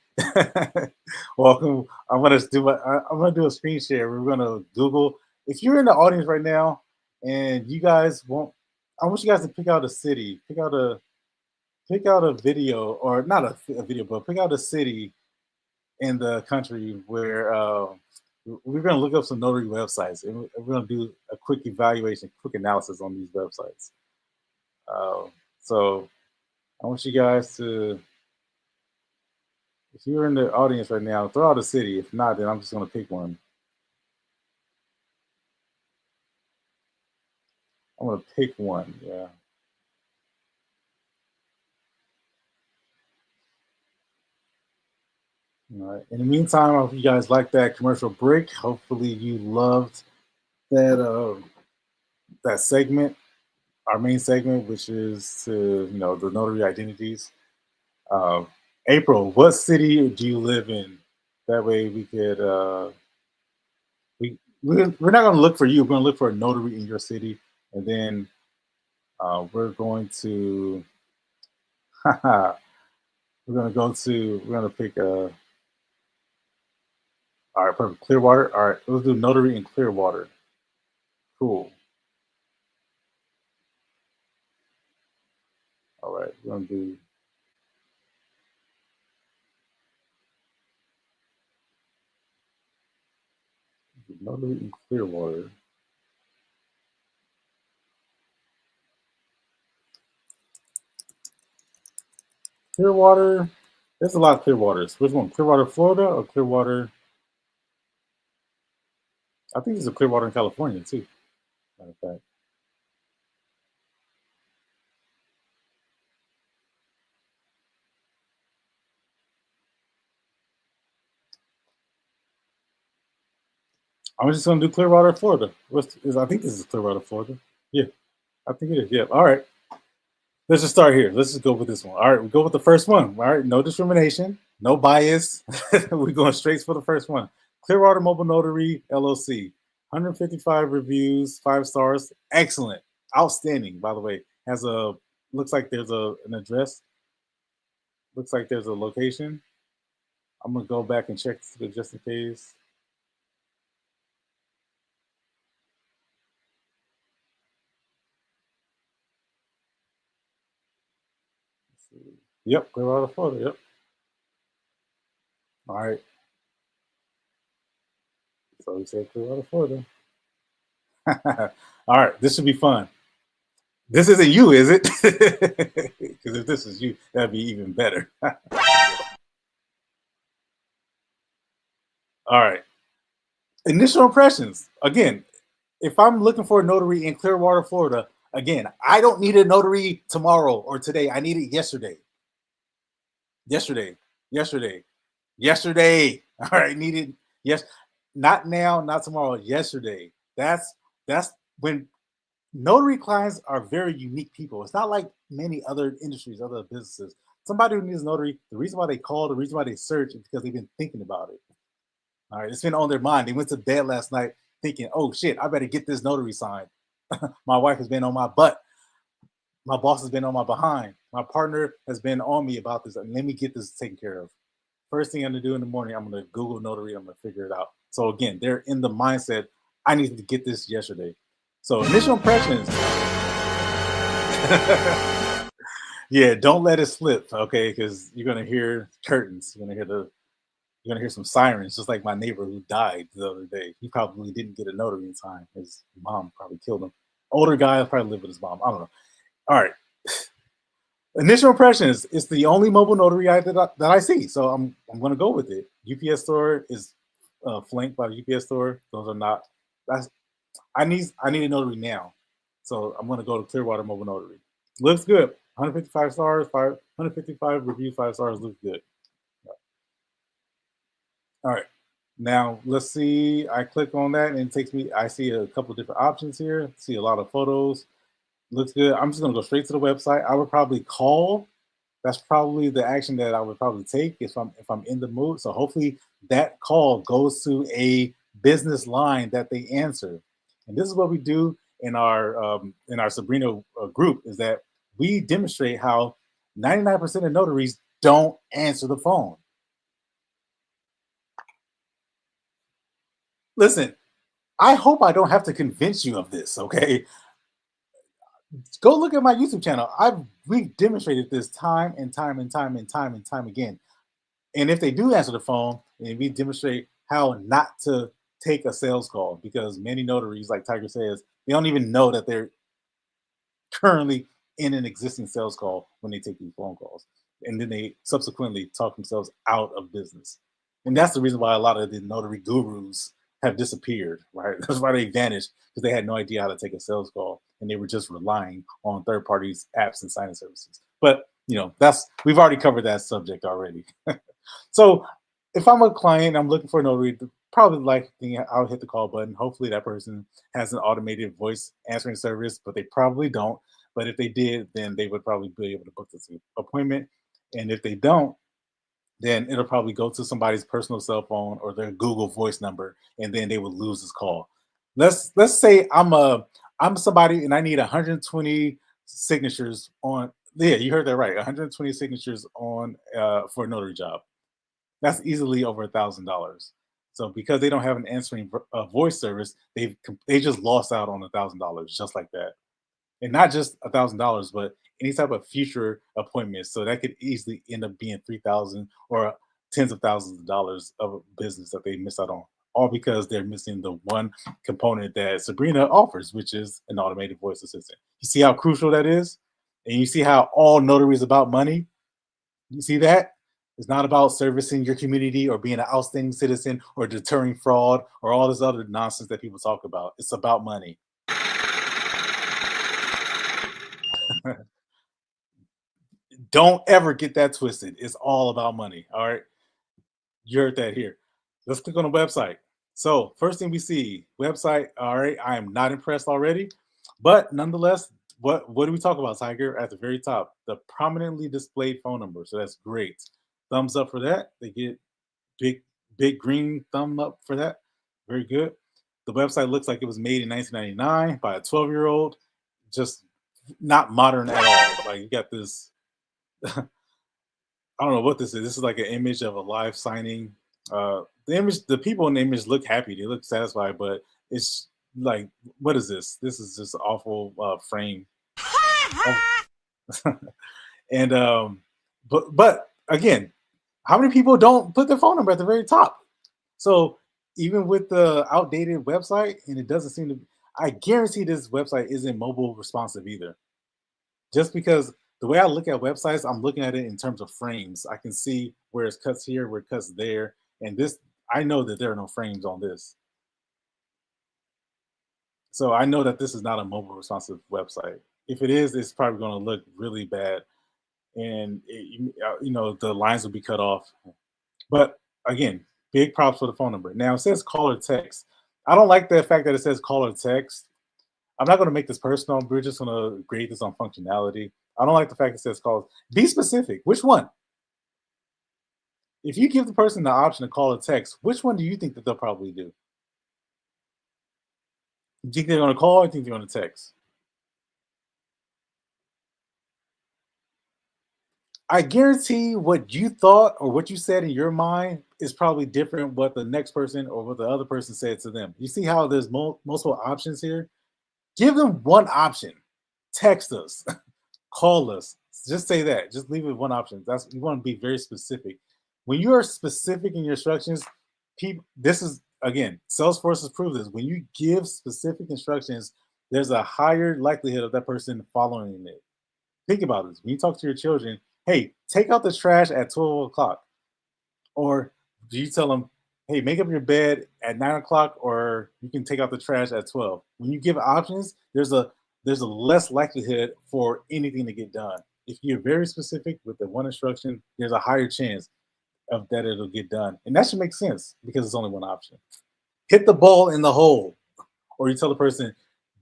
welcome. I'm gonna do a screen share. We're gonna Google. If you're in the audience right now and you guys want, I want you guys to pick out a city. Pick out a video, or not a video, but pick out a city in the country where we're going to look up some notary websites, and we're going to do a quick evaluation, quick analysis on these websites. So I want you guys to, if you're in the audience right now, throw out a city. If not, then I'm just going to pick one. I'm going to pick one. Yeah. All right. In the meantime, I hope you guys like that commercial break. Hopefully, you loved that segment, our main segment, which is to the notary identities. April, what city do you live in? That way, we could we're not going to look for you. We're going to look for a notary in your city, and then we're going to we're going to pick a. All right, perfect. Clearwater. All right, let's do notary in Clearwater. Cool. All right, we're going to do. Notary in Clearwater. Clearwater. There's a lot of Clearwaters. Which one? Clearwater, Florida, or Clearwater? I think there's a Clearwater in California too. Matter of fact. I'm just gonna do Clearwater, Florida. I think this is Clearwater, Florida. Yeah, I think it is. Yeah. All right. Let's just start here. Let's just go with this one. All right, we go with the first one. All right, no discrimination, no bias. We're going straight for the first one. Clearwater Mobile Notary LLC, 155 reviews, 5 stars, excellent, outstanding. By the way, looks like there's an address. Looks like there's a location. I'm gonna go back and check just in case. Let's see. Yep, Clearwater, Florida. Yep. All right. So we said Clearwater, Florida. All right, this should be fun. This isn't you, is it? Because if this is you, that'd be even better. All right. Initial impressions. Again, if I'm looking for a notary in Clearwater, Florida, again, I don't need a notary tomorrow or today. I need it yesterday. Yesterday. Yesterday. Yesterday. All right, needed. Yes. Not now, not tomorrow. Yesterday. That's when notary clients are very unique people. It's not like many other industries, other businesses. Somebody who needs a notary, the reason why they call, the reason why they search is because they've been thinking about it. All right, it's been on their mind. They went to bed last night thinking, "Oh shit, I better get this notary signed." My wife has been on my butt. My boss has been on my behind. My partner has been on me about this. And let me get this taken care of. First thing I'm gonna do in the morning, I'm gonna Google notary. I'm gonna figure it out. So again, they're in the mindset. I need to get this yesterday. So initial impressions. Yeah, don't let it slip, okay? Because you're gonna hear curtains. You're gonna hear some sirens, just like my neighbor who died the other day. He probably didn't get a notary in time. His mom probably killed him. Older guy probably lived with his mom. I don't know. All right. Initial impressions. It's the only mobile notary that I see, so I'm gonna go with it. UPS store is flanked by the UPS store. Those are not. That's I need a notary now, so I'm gonna go to Clearwater Mobile Notary. Looks good. 155 stars. 155 review. 5 stars. Looks good. All right. Now let's see. I click on that and it takes me. I see a couple different options here. See a lot of photos. Looks good. I'm just gonna go straight to the website. I would probably call. That's probably the action that I would probably take if I'm in the mood. So hopefully that call goes to a business line that they answer. And this is what we do in our Sabrina group is that we demonstrate how 99% of notaries don't answer the phone. Listen, I hope I don't have to convince you of this, okay? Go look at my YouTube channel. We've demonstrated this time and time and time and time and time again. And if they do answer the phone, then we demonstrate how not to take a sales call because many notaries, like Tiger says, they don't even know that they're currently in an existing sales call when they take these phone calls. And then they subsequently talk themselves out of business. And that's the reason why a lot of the notary gurus have disappeared, right? That's why they vanished because they had no idea how to take a sales call and they were just relying on third parties, apps, and signing services. But we've already covered that subject already. So if I'm a client, I'm looking for a notary, probably like I'll hit the call button. Hopefully that person has an automated voice answering service, but they probably don't. But if they did, then they would probably be able to book this appointment. And if they don't, then it'll probably go to somebody's personal cell phone or their Google Voice number, and then they would lose this call. Let's say I'm somebody and I need 120 signatures on. Yeah, you heard that right. 120 signatures on for a notary job. That's easily over $1,000. So because they don't have an answering voice service, they just lost out on $1,000 just like that, and not just $1,000, but any type of future appointments. So that could easily end up being 3,000 or tens of thousands of dollars of business that they miss out on, all because they're missing the one component that Sabrina offers, which is an automated voice assistant. You see how crucial that is, and you see how all notary is about money. You see that? It's not about servicing your community or being an outstanding citizen or deterring fraud or all this other nonsense that people talk about. It's about money. Don't ever get that twisted. It's all about money. All right. You heard that here. Let's click on the website. So, first thing we see, website. All right. I am not impressed already. But nonetheless, what do we talk about, Tiger? At the very top, the prominently displayed phone number. So that's great. Thumbs up for that. They get big green thumb up for that. Very good. The website looks like it was made in 1999 by a 12-year-old. Just not modern at all. Like you got this I don't know what this is. This is like an image of a live signing. The people in the image look happy. They look satisfied, but it's like, what is this? This is just awful frame. And but again, how many people don't put their phone number at the very top? So even with the outdated website, and it doesn't seem to, I guarantee this website isn't mobile responsive either. Just because the way I look at websites, I'm looking at it in terms of frames. I can see where it cuts here, where it cuts there, and this, I know that there are no frames on this. So I know that this is not a mobile responsive website. If it is, it's probably going to look really bad, and the lines will be cut off. But again, big props for the phone number. Now it says call or text. I don't like the fact that it says call or text. I'm not going to make this personal. We're just going to grade this on functionality. I don't like the fact it says call. Be specific. Which one? If you give the person the option to call or text, which one do you think that they'll probably do? Do you think they're going to call or do you think they're going to text? I guarantee what you thought or what you said in your mind is probably different what the next person or what the other person said to them. You see how there's multiple options here? Give them one option. Text us, call us. Just say that. Just leave it one option. That's, you want to be very specific. When you are specific in your instructions, people, this is again, Salesforce has proved this. When you give specific instructions, there's a higher likelihood of that person following it. Think about this. When you talk to your children, hey, take out the trash at 12 o'clock. Or do you tell them, hey, make up your bed at 9 o'clock, or you can take out the trash at 12? When you give options, there's a less likelihood for anything to get done. If you're very specific with the one instruction, there's a higher chance of that it'll get done. And that should make sense because it's only one option. Hit the ball in the hole. Or you tell the person,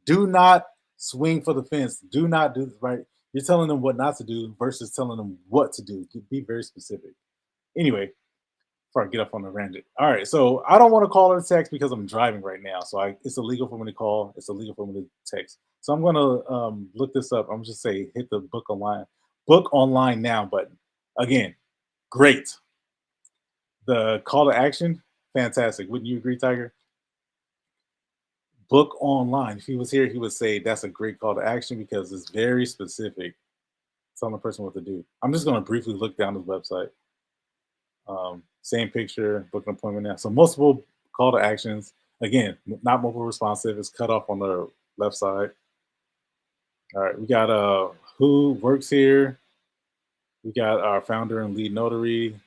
do not swing for the fence. Do not do this, right? You're telling them what not to do versus telling them what to do. Be very specific. Anyway, before I get up on the random. All right, so I don't want to call or text because I'm driving right now. So it's illegal for me to call. It's illegal for me to text. So I'm going to look this up. I'm just say hit the book online now button. Again, great. The call to action, fantastic. Wouldn't you agree, Tiger? Book online. If he was here, he would say that's a great call to action because it's very specific. Telling the person what to do. I'm just going to briefly look down his website. Same picture, book an appointment now. So multiple call to actions. Again, not mobile responsive. It's cut off on the left side. All right, we got who works here. We got our founder and lead notary.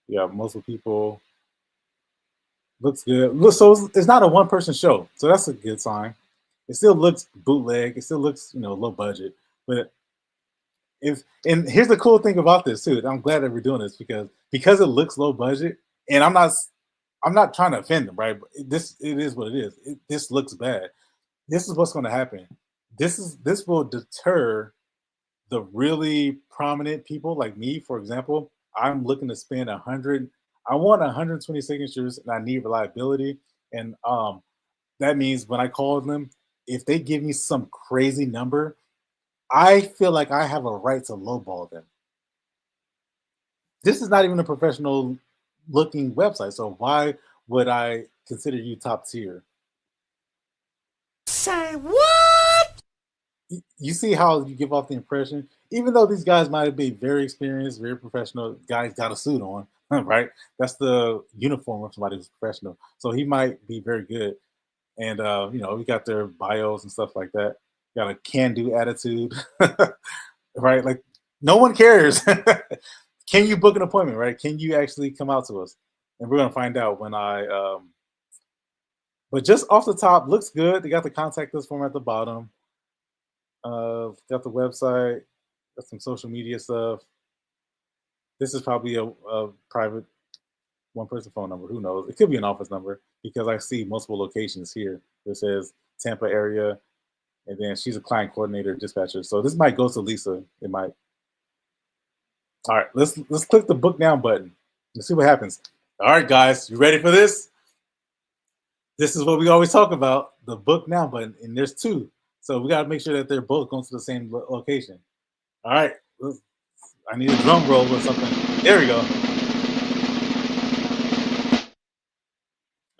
We got multiple people. Looks good. So it's not a one-person show, so that's a good sign. It still looks bootleg. It still looks, low budget. But and here's the cool thing about this too. I'm glad that we're doing this because it looks low budget, and I'm not trying to offend them, right? But it is what it is. This looks bad. This is what's going to happen. This will deter the really prominent people like me, for example. I'm looking to spend 100. I want 120 signatures, and I need reliability. And that means when I call them, if they give me some crazy number, I feel like I have a right to lowball them. This is not even a professional looking website, so why would I consider you top tier? Say what? You see how you give off the impression, even though these guys might be very experienced, very professional, guys got a suit on, right? That's the uniform of somebody who's professional. So he might be very good. And we got their bios and stuff like that. Got a can-do attitude, right? Like no one cares. Can you book an appointment, right? Can you actually come out to us? And we're gonna find out when but just off the top, looks good. They got the contact us form at the bottom. Got the website, got some social media stuff. This is probably a private one-person phone number. Who knows? It could be an office number because I see multiple locations here. It says Tampa area, and then she's a client coordinator, dispatcher. So this might go to Lisa. It might. All right, let's click the book now button. Let's see what happens. All right, guys, you ready for this? This is what we always talk about, the book now button, and there's two. So we got to make sure that they're both going to the same location. All right, I need a drum roll or something. There we go.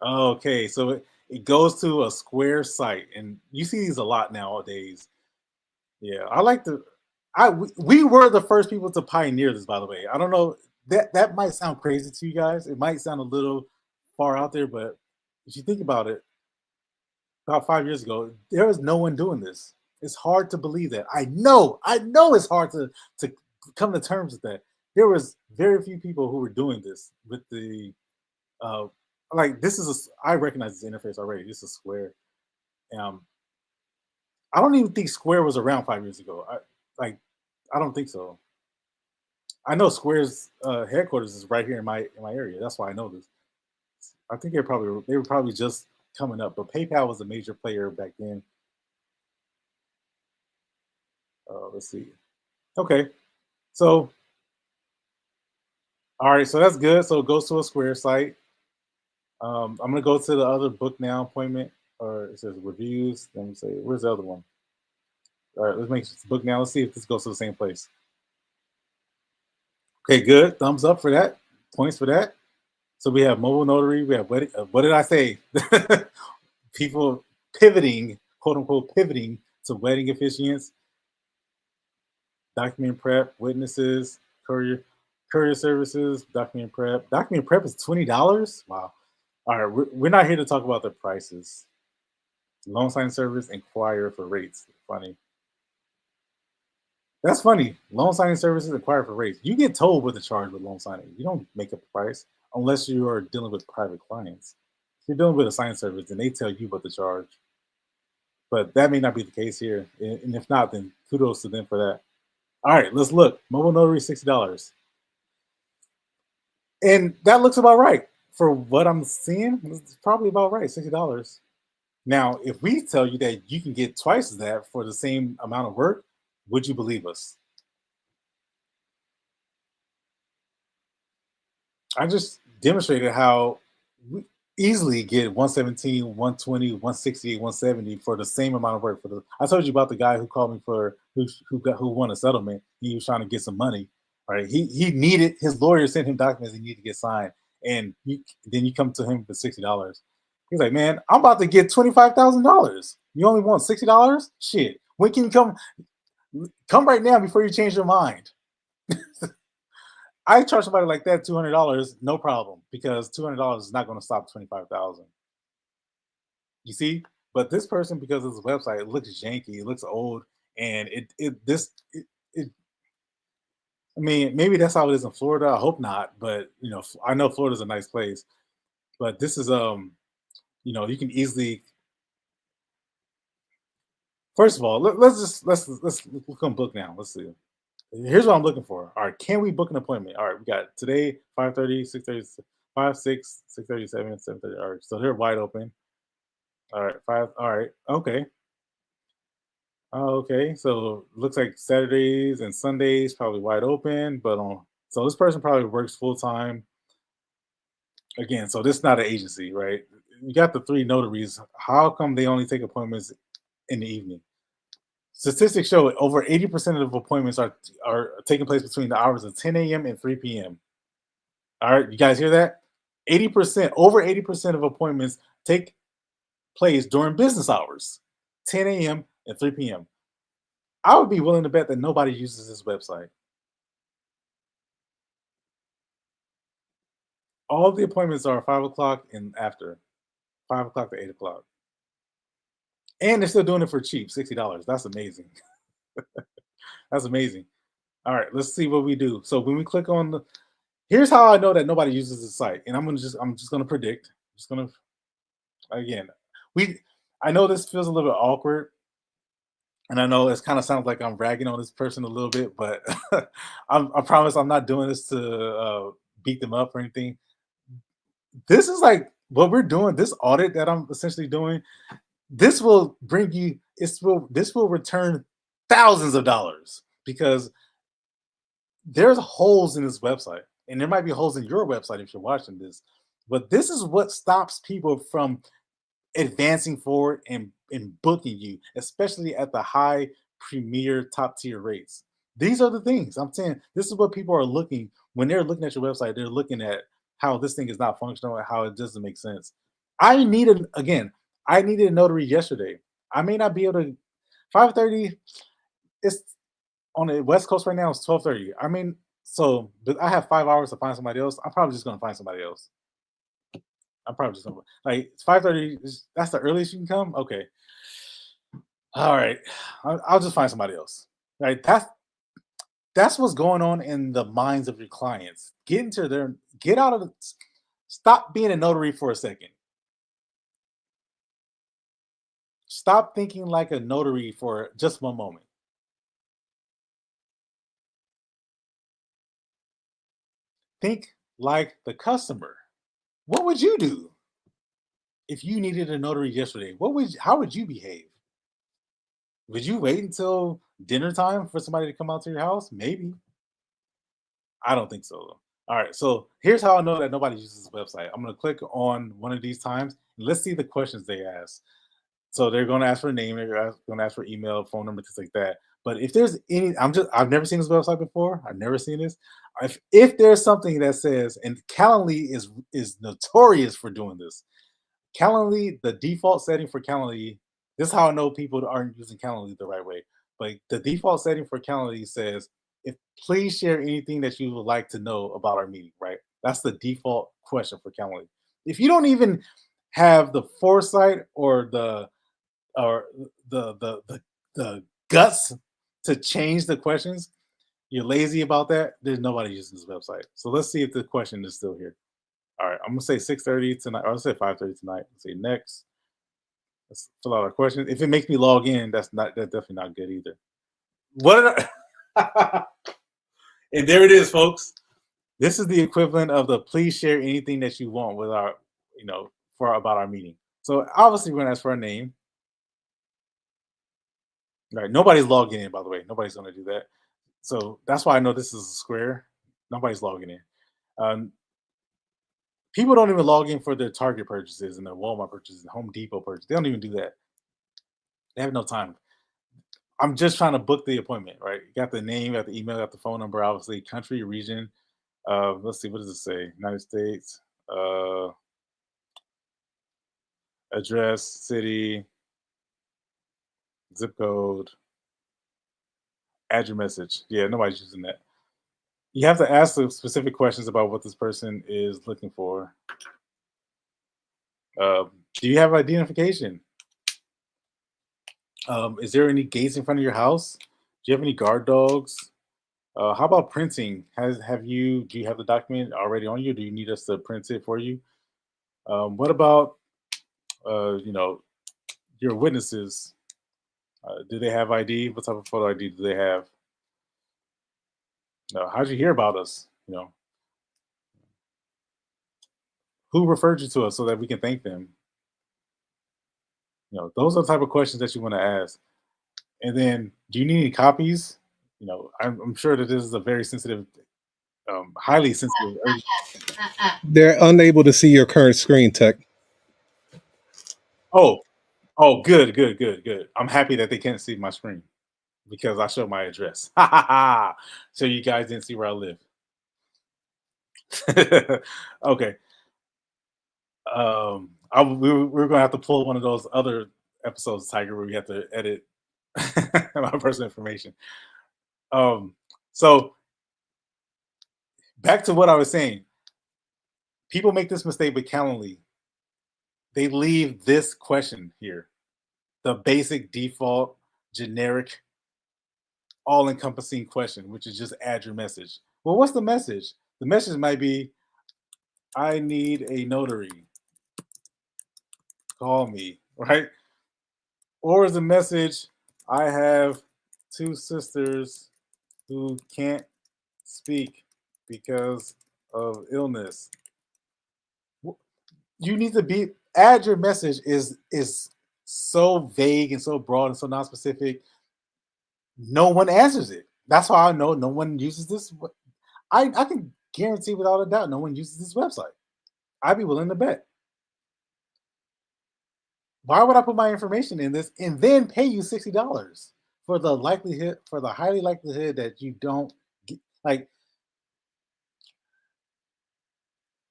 Okay, so it goes to a Square site, and you see these a lot nowadays. Yeah, I like the. We were the first people to pioneer this, by the way. I don't know, that might sound crazy to you guys. It might sound a little far out there, but if you think about it, about 5 years ago, there was no one doing this. It's hard to believe that. I know it's hard to come to terms with that. There was very few people who were doing this with the uh like this is I recognize this interface already. This is Square. Um, I don't even think Square was around 5 years ago. Like I don't think so. I know Square's headquarters is right here in my area. That's why I know this. I think they were probably just coming up, but PayPal was a major player back then. Let's see. Okay, so all right, so that's good. So it goes to a Square site. I'm gonna go to the other book now appointment, or it says reviews. Let me say, where's the other one? All right, let's make this book now. Let's see if this goes to the same place. Okay, good. Thumbs up for that. Points for that. So we have mobile notary. We have wedding. What did I say? People pivoting, quote unquote, pivoting to wedding officiants, document prep, witnesses, courier services, document prep. Document prep is $20. Wow. All right, we're not here to talk about the prices. Loan signing service, inquire for rates. Funny. That's funny. Loan signing services inquire for rates. You get told what to charge with loan signing. You don't make up the price unless you are dealing with private clients. If you're dealing with a signing service, then they tell you what to charge. But that may not be the case here. And if not, then kudos to them for that. All right, let's look. Mobile notary, $60. And that looks about right. For what I'm seeing, it's probably about right, $60. Now, if we tell you that you can get twice that for the same amount of work, would you believe us? I just demonstrated how we easily get 117, 120, 168, 170 for the same amount of work. I told you about the guy who called me for who won a settlement. He was trying to get some money. Right? He needed his lawyer sent him documents he needed to get signed, and then you come to him for $60. He's like, man, I'm about to get $25,000. You only want $60? Shit. When can you come? Come right now before you change your mind. I charge somebody like that $200, no problem, because $200 is not going to stop 25,000. You see, but this person, because of his website, it looks janky, it looks old, and it. I mean, maybe that's how it is in Florida. I hope not, but I know Florida's a nice place, but this is you can easily. First of all, let's look on book now. Let's see. Here's what I'm looking for. All right, can we book an appointment? All right, we got today 5:30, 6:30, 5, 6, 6:37, 7:30. All right, so they're wide open. All right, 5. All right, okay. Oh, okay. So looks like Saturdays and Sundays probably wide open, but on so this person probably works full time. Again, so this is not an agency, right? You got the three notaries. How come they only take appointments in the evening? Statistics show over 80% of appointments are taking place between the hours of 10 a.m. and 3 p.m. All right, you guys hear that? 80%, over 80% of appointments take place during business hours, 10 a.m. and 3 p.m. I would be willing to bet that nobody uses this website. All the appointments are 5 o'clock and after, 5 o'clock to 8 o'clock. And they're still doing it for cheap, $60. That's amazing. That's amazing. All right, let's see what we do. So when we click on here's how I know that nobody uses the site. And I'm just gonna predict. Just gonna again, we I know this feels a little bit awkward, and I know it kind of sounds like I'm ragging on this person a little bit, but I promise I'm not doing this to beat them up or anything. This is like what we're doing. This audit that I'm essentially doing. This will bring you. This will return thousands of dollars because there's holes in this website, and there might be holes in your website if you're watching this. But this is what stops people from advancing forward and booking you, especially at the high premier top tier rates. These are the things I'm saying. This is what people are looking when they're looking at your website. They're looking at how this thing is not functional and how it doesn't make sense. I needed again. I needed a notary yesterday. I may not be able to. 5:30. It's on the West Coast right now. It's 12:30. I mean, so but I have 5 hours to find somebody else. I'm probably just gonna find somebody else. I'm probably just gonna like it's 5:30. That's the earliest you can come. Okay. All right. I'll just find somebody else. Right. That's what's going on in the minds of your clients. Get into their get out of the stop being a notary for a second. Stop thinking like a notary for just one moment. Think like the customer. What would you do if you needed a notary yesterday? How would you behave? Would you wait until dinner time for somebody to come out to your house? Maybe. I don't think so. Though. All right. So here's how I know that nobody uses this website. I'm going to click on one of these times. And let's see the questions they ask. So they're going to ask for a name. They're going to ask for email, phone number, things like that. But if there's any, I've never seen this website before. I've never seen this. If there's something that says, and Calendly is notorious for doing this. Calendly, the default setting for Calendly, this is how I know people aren't using Calendly the right way. But the default setting for Calendly says, if please share anything that you would like to know about our meeting, right? That's the default question for Calendly. If you don't even have the foresight or or the guts to change the questions, you're lazy about that, there's nobody using this website. So let's see if the question is still here. All right, I'm gonna say 6:30 tonight, or I'll say 5:30 tonight. Let's say next. Let's fill out our questions. If it makes me log in, that's definitely not good either. What? And there it is, folks. This is the equivalent of the please share anything that you want with our, for about our meeting. So obviously we're gonna ask for a name. All right, nobody's logging in, by the way. Nobody's gonna do that. So that's why I know this is a square. Nobody's logging in. Um, People don't even log in for their Target purchases and their Walmart purchases and Home Depot purchases. They don't even do that. They have no time. I'm just trying to book the appointment, right? You got the name, got the email, got the phone number, obviously, country, region. Let's see, what does it say? United States, address, city, zip code, add your message. Yeah, nobody's using that. You have to ask the specific questions about what this person is looking for. Do you have identification? Is there any gates in front of your house? Do you have any guard dogs? How about printing? Do you have the document already on you? Do you need us to print it for you? What about your witnesses? Do they have ID? What type of photo ID do they have? How'd you hear about us? Who referred you to us so that we can thank them? Those are the type of questions that you want to ask. And then, do you need any copies? I'm sure that this is a very sensitive, highly sensitive. They're unable to see your current screen, Tech. Oh, oh, good, good, good, good. I'm happy that they can't see my screen because I showed my address. Ha ha ha! So you guys didn't see where I live. Okay. We're gonna have to pull one of those other episodes, Tiger, where we have to edit my personal information. So back to what I was saying. People make this mistake with Calendly. They leave this question here, the basic default generic all-encompassing question, which is just add your message. Well, what's the message? The message might be, I need a notary. Call me, right? Or is the message, I have two sisters who can't speak because of illness. You need to add your message is so vague and so broad and so non-specific. No one answers it. That's how I know no one uses this. I can guarantee without a doubt no one uses this website. I'd be willing to bet. Why would I put my information in this and then pay you $60 for the highly likelihood that you don't get, like,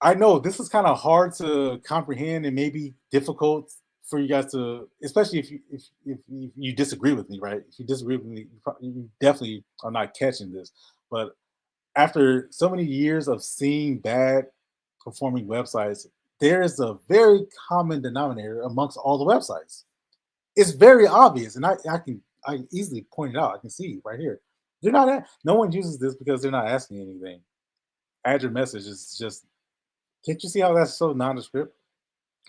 I know this is kind of hard to comprehend and maybe difficult for you guys to, especially if you disagree with me, right? If you disagree with me, you definitely are not catching this. But after so many years of seeing bad performing websites, there is a very common denominator amongst all the websites. It's very obvious, and I can easily point it out. I can see right here. They're not no one uses this because they're not asking anything. Add your message is just, can't you see how that's so nondescript?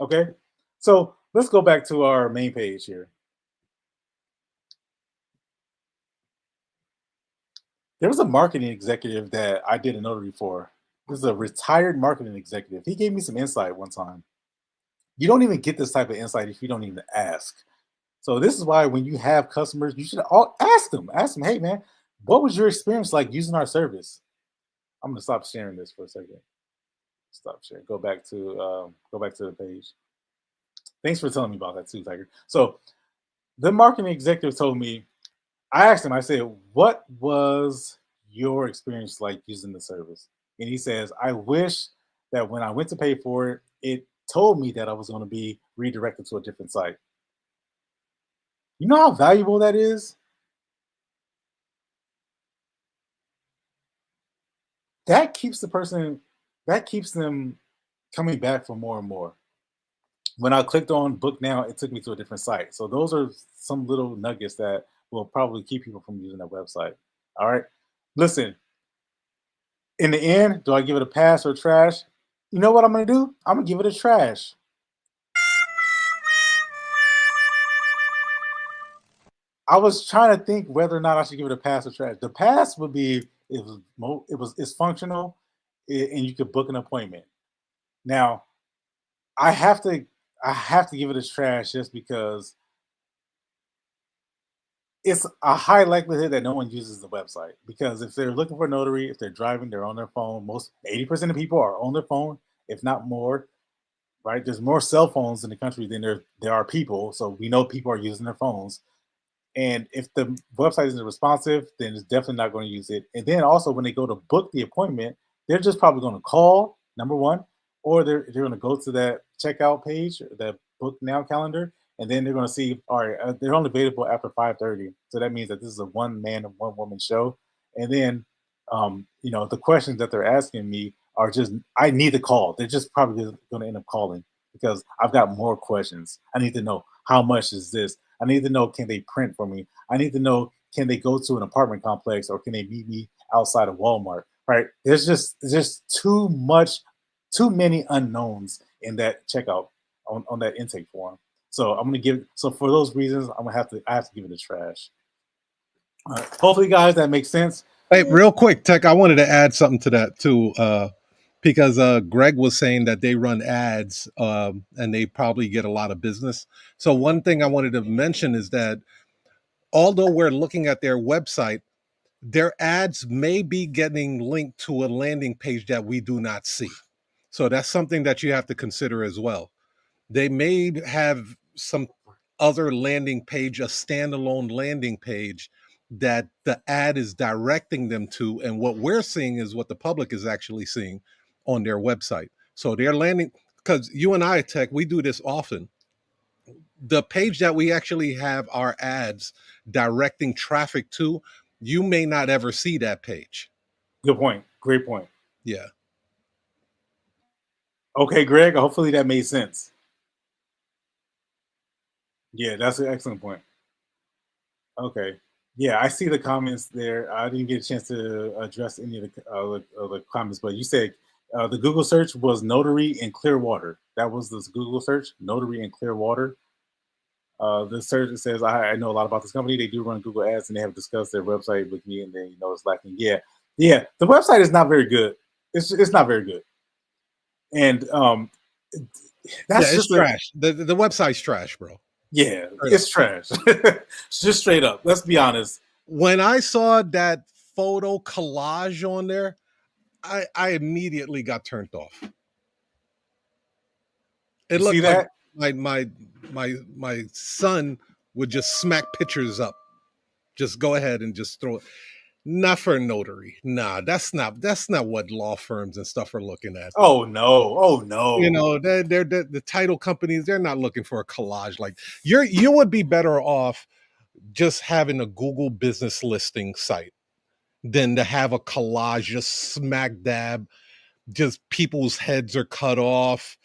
Okay, so let's go back to our main page here. There was a marketing executive that I did a notary for. This is a retired marketing executive. He gave me some insight one time. You don't even get this type of insight if you don't even ask. So this is why when you have customers, you should all ask them. Ask them, hey man, what was your experience like using our service? I'm gonna stop sharing this for a second. Stop sharing. Go back to the page. Thanks for telling me about that too, Tiger. So the marketing executive told me, I asked him, I said, what was your experience like using the service? And he says, I wish that when I went to pay for it, it told me that I was going to be redirected to a different site. You know how valuable that is? That keeps the person, that keeps them coming back for more and more. When I clicked on book now, it took me to a different site. So those are some little nuggets that will probably keep people from using that website. All right. Listen, in the end, do I give it a pass or trash? You know what I'm going to do? I'm going to give it a trash. I was trying to think whether or not I should give it a pass or trash. The pass would be it's functional, and you could book an appointment. Now, I have to I have to give it a trash just because it's a high likelihood that no one uses the website, because if they're looking for a notary, if they're driving, they're on their phone. Most 80% of people are on their phone, if not more. Right? There's more cell phones in the country than there are people, so we know people are using their phones. And if the website isn't responsive, then it's definitely not going to use it. And then also when they go to book the appointment, they're just probably going to call, number one, or they're going to go to that checkout page, that book now calendar, and then they're going to see, all right, they're only available after 5:30. So that means that this is a one man and one woman show. And then, the questions that they're asking me are just, I need to call. They're just probably going to end up calling because I've got more questions. I need to know, how much is this? I need to know, can they print for me? I need to know, can they go to an apartment complex or can they meet me outside of Walmart? Right? There's too many unknowns in that checkout on that intake form. So I'm gonna give, so for those reasons, I have to give it a trash. Hopefully, guys, that makes sense. Hey, real quick, Tech, I wanted to add something to that too, because Greg was saying that they run ads and they probably get a lot of business. So one thing I wanted to mention is that although we're looking at their website, their ads may be getting linked to a landing page that we do not see. So that's something that you have to consider as well. They may have some other landing page, a standalone landing page that the ad is directing them to. And what we're seeing is what the public is actually seeing on their website. So they're landing, because you and I, Tech, we do this often. The page that we actually have our ads directing traffic to, you may not ever see that page. Good point. Great point. Yeah. Okay, Greg. Hopefully that made sense. Yeah, that's an excellent point. Okay. Yeah, I see the comments there. I didn't get a chance to address any of the comments, but you said the Google search was notary in Clearwater. That was this Google search, notary in Clearwater. The search says, I know a lot about this company. They do run Google ads and they have discussed their website with me, and then, it's lacking. Yeah. Yeah. The website is not very good. It's not very good. And Yeah, that's it's just a, trash. The website's trash, bro. yeah, Straight up. it's trash. Just straight up. Let's be honest. When I saw that photo collage on there, I immediately got turned off. It You see looked like that? my son would just smack pictures up. Just go ahead and just throw it. Not for a notary. Nah, that's not what law firms and stuff are looking at. Oh no! Oh You no! know, they're the title companies, they're not looking for a collage. Like you would be better off just having a Google business listing site than to have a collage just smack dab, just people's heads are cut off.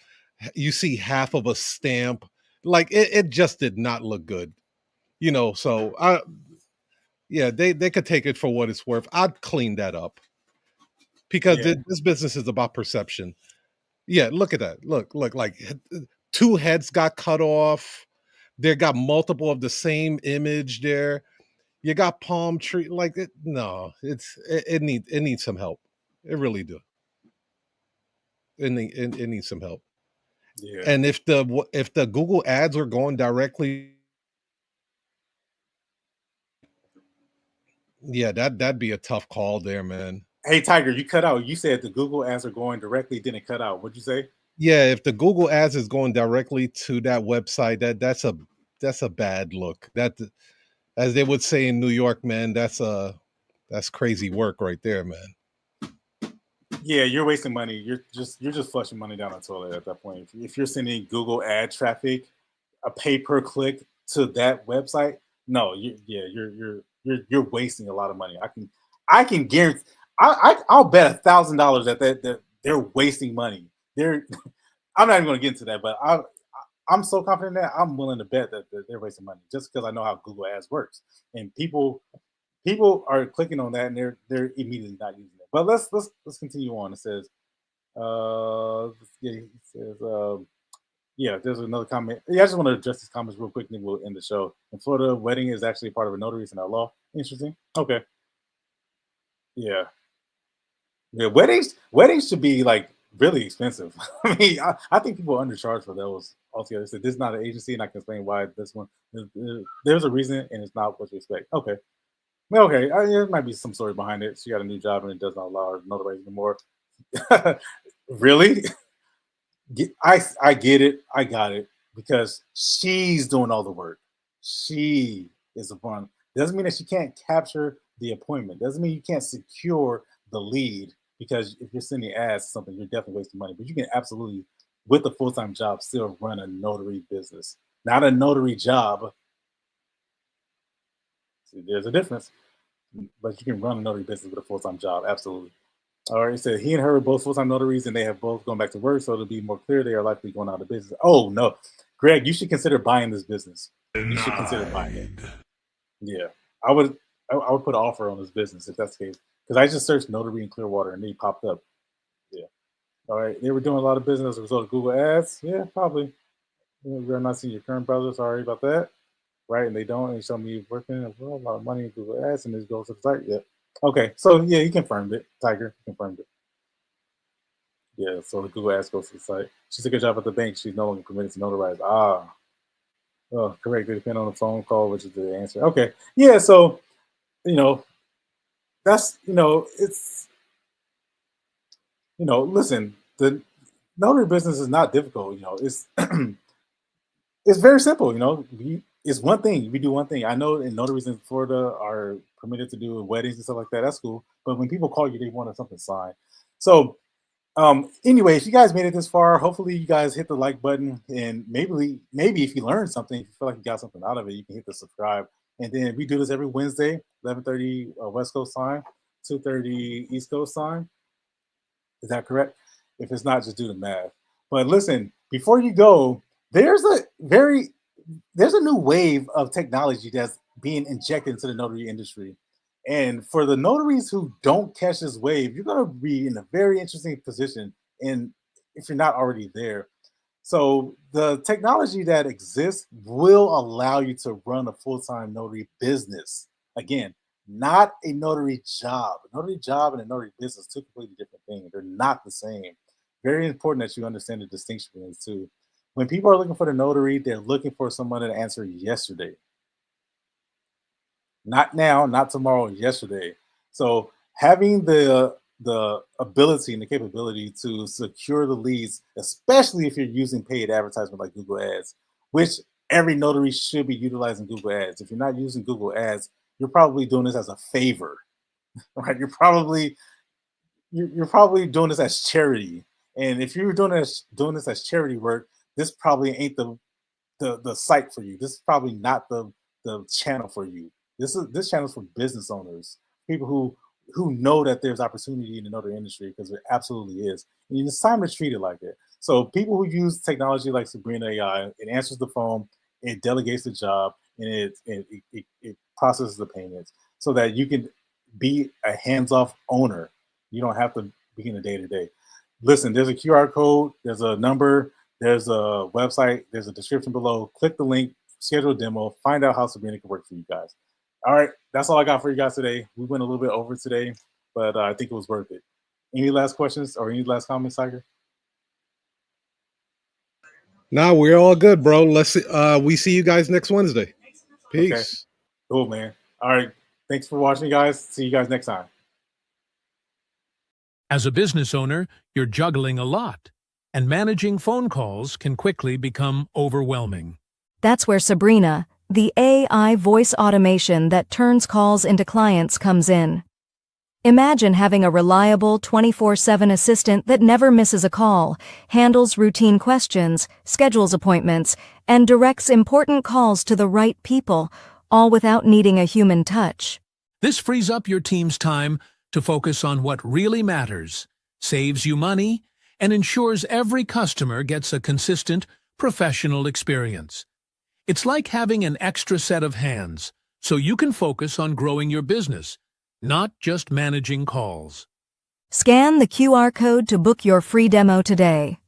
You see half of a stamp. Like it just did not look good. You know, so yeah, they could take it for what it's worth. I'd clean that up because Yeah, this business is about perception. Yeah, look at that. Look, like two heads got cut off. They got multiple of the same image there. You got palm tree like it. No, it needs some help. It really do. It needs some help. yeah. And if the Google ads are going directly, yeah, that'd be a tough call there, man. Hey Tiger, you cut out. You said the Google ads are going directly. Didn't cut out. What'd you say? Yeah, if the Google ads is going directly to that website, that's a bad look. That, as they would say in New York, man, that's crazy work right there, man. Yeah, you're wasting money. You're just flushing money down the toilet at that point. If you're sending Google ad traffic, a pay per click to that website, no, you're wasting a lot of money. I can guarantee. I'll bet $1,000 that they're wasting money. They're I'm not even going to get into that, but I'm so confident that I'm willing to bet that they're wasting money just because I know how Google Ads works, and people are clicking on that and they're immediately not using it. But let's continue on. It says, yeah, it says, yeah, there's another comment. Yeah, I just want to address these comments real quick, and then we'll end the show. In Florida, wedding is actually part of a notary, it's in our law. Interesting. Okay. Yeah. Yeah, weddings should be like really expensive. I mean, I think people undercharge for those altogether. So this is not an agency, and I can explain why this one. There's a reason, and it's not what you expect. Okay, well, okay, there might be some story behind it. She got a new job, and it does not allow her to notarize anymore. Really? I get it. I got it because she's doing all the work. She is the one. Doesn't mean that she can't capture the appointment. Doesn't mean you can't secure the lead because if you're sending ads to something, you're definitely wasting money. But you can absolutely, with a full time job, still run a notary business. Not a notary job. See, there's a difference, but you can run a notary business with a full time job. Absolutely. All right, so he and her are both full-time notaries, and they have both gone back to work. So to be more clear, they are likely going out of business. Oh no, Greg, you should consider buying this business. You should consider buying it. Yeah, I would. I would put an offer on this business if that's the case. Because I just searched notary in Clearwater, and they popped up. Yeah. All right, they were doing a lot of business as a result of Google Ads. Yeah, probably. We're not seeing your current browser. Sorry about that. Right, and they don't. And show me working a lot of money in Google Ads, and this goes to the site. Yeah. Okay, so yeah, he confirmed it. Tiger confirmed it. Yeah, so the Google Ads goes to the site. She took a job at the bank. She's no longer permitted to notarize. Ah, oh, correct. They depend on the phone call, which is the answer. Okay, yeah. So you know, that's it's listen, the notary business is not difficult. It's it's very simple. It's one thing. We do one thing. I know in notaries in Florida are permitted to do weddings and stuff like that. That's cool. But when people call you, they want something signed. So anyway, if you guys made it this far, hopefully you guys hit the like button, and maybe if you learned something, if you feel like you got something out of it, you can hit the subscribe. And then we do this every Wednesday, 11:30 West Coast time, 2:30 East Coast time. Is that correct? If it's not, just do the math. But listen, before you go, there's a very there's a new wave of technology that's being injected into the notary industry. And for the notaries who don't catch this wave, you're going to be in a very interesting position. And if you're not already there, so the technology that exists will allow you to run a full-time notary business. Again, not a notary job. A notary job and a notary business are two completely different things. They're not the same. Very important that you understand the distinction between these two. When people are looking for the notary, they're looking for someone to answer yesterday. Not now, not tomorrow, yesterday. So having the ability and the capability to secure the leads, especially if you're using paid advertisement like Google Ads, which every notary should be utilizing Google Ads. If you're not using Google Ads, you're probably doing this as a favor, right? You're probably doing this as charity. And if you're doing this as charity work, this probably ain't the site for you. This is probably not the channel for you. This channel is for business owners, people who know that there's opportunity in the notary industry, because there absolutely is. And it's time to treat it like it. So people who use technology like Sabrina AI, it answers the phone, it delegates the job, and it processes the payments so that you can be a hands-off owner. You don't have to be in the day-to-day. Listen, there's a QR code, there's a number, there's a website, there's a description below. Click the link, schedule a demo, find out how Sabrina can work for you guys. All right, that's all I got for you guys today. We went a little bit over today, but I think it was worth it. Any last questions or any last comments, Tiger? No, we're all good, bro. Let's see, we see you guys next Wednesday. Peace. Okay. Cool, man. All right. Thanks for watching, guys. See you guys next time. As a business owner, you're juggling a lot, and managing phone calls can quickly become overwhelming. That's where Sabrina, the AI voice automation that turns calls into clients, comes in. Imagine having a reliable 24/7 assistant that never misses a call, handles routine questions, schedules appointments, and directs important calls to the right people, all without needing a human touch. This frees up your team's time to focus on what really matters, saves you money, and ensures every customer gets a consistent, professional experience. It's like having an extra set of hands, so you can focus on growing your business, not just managing calls. Scan the QR code to book your free demo today.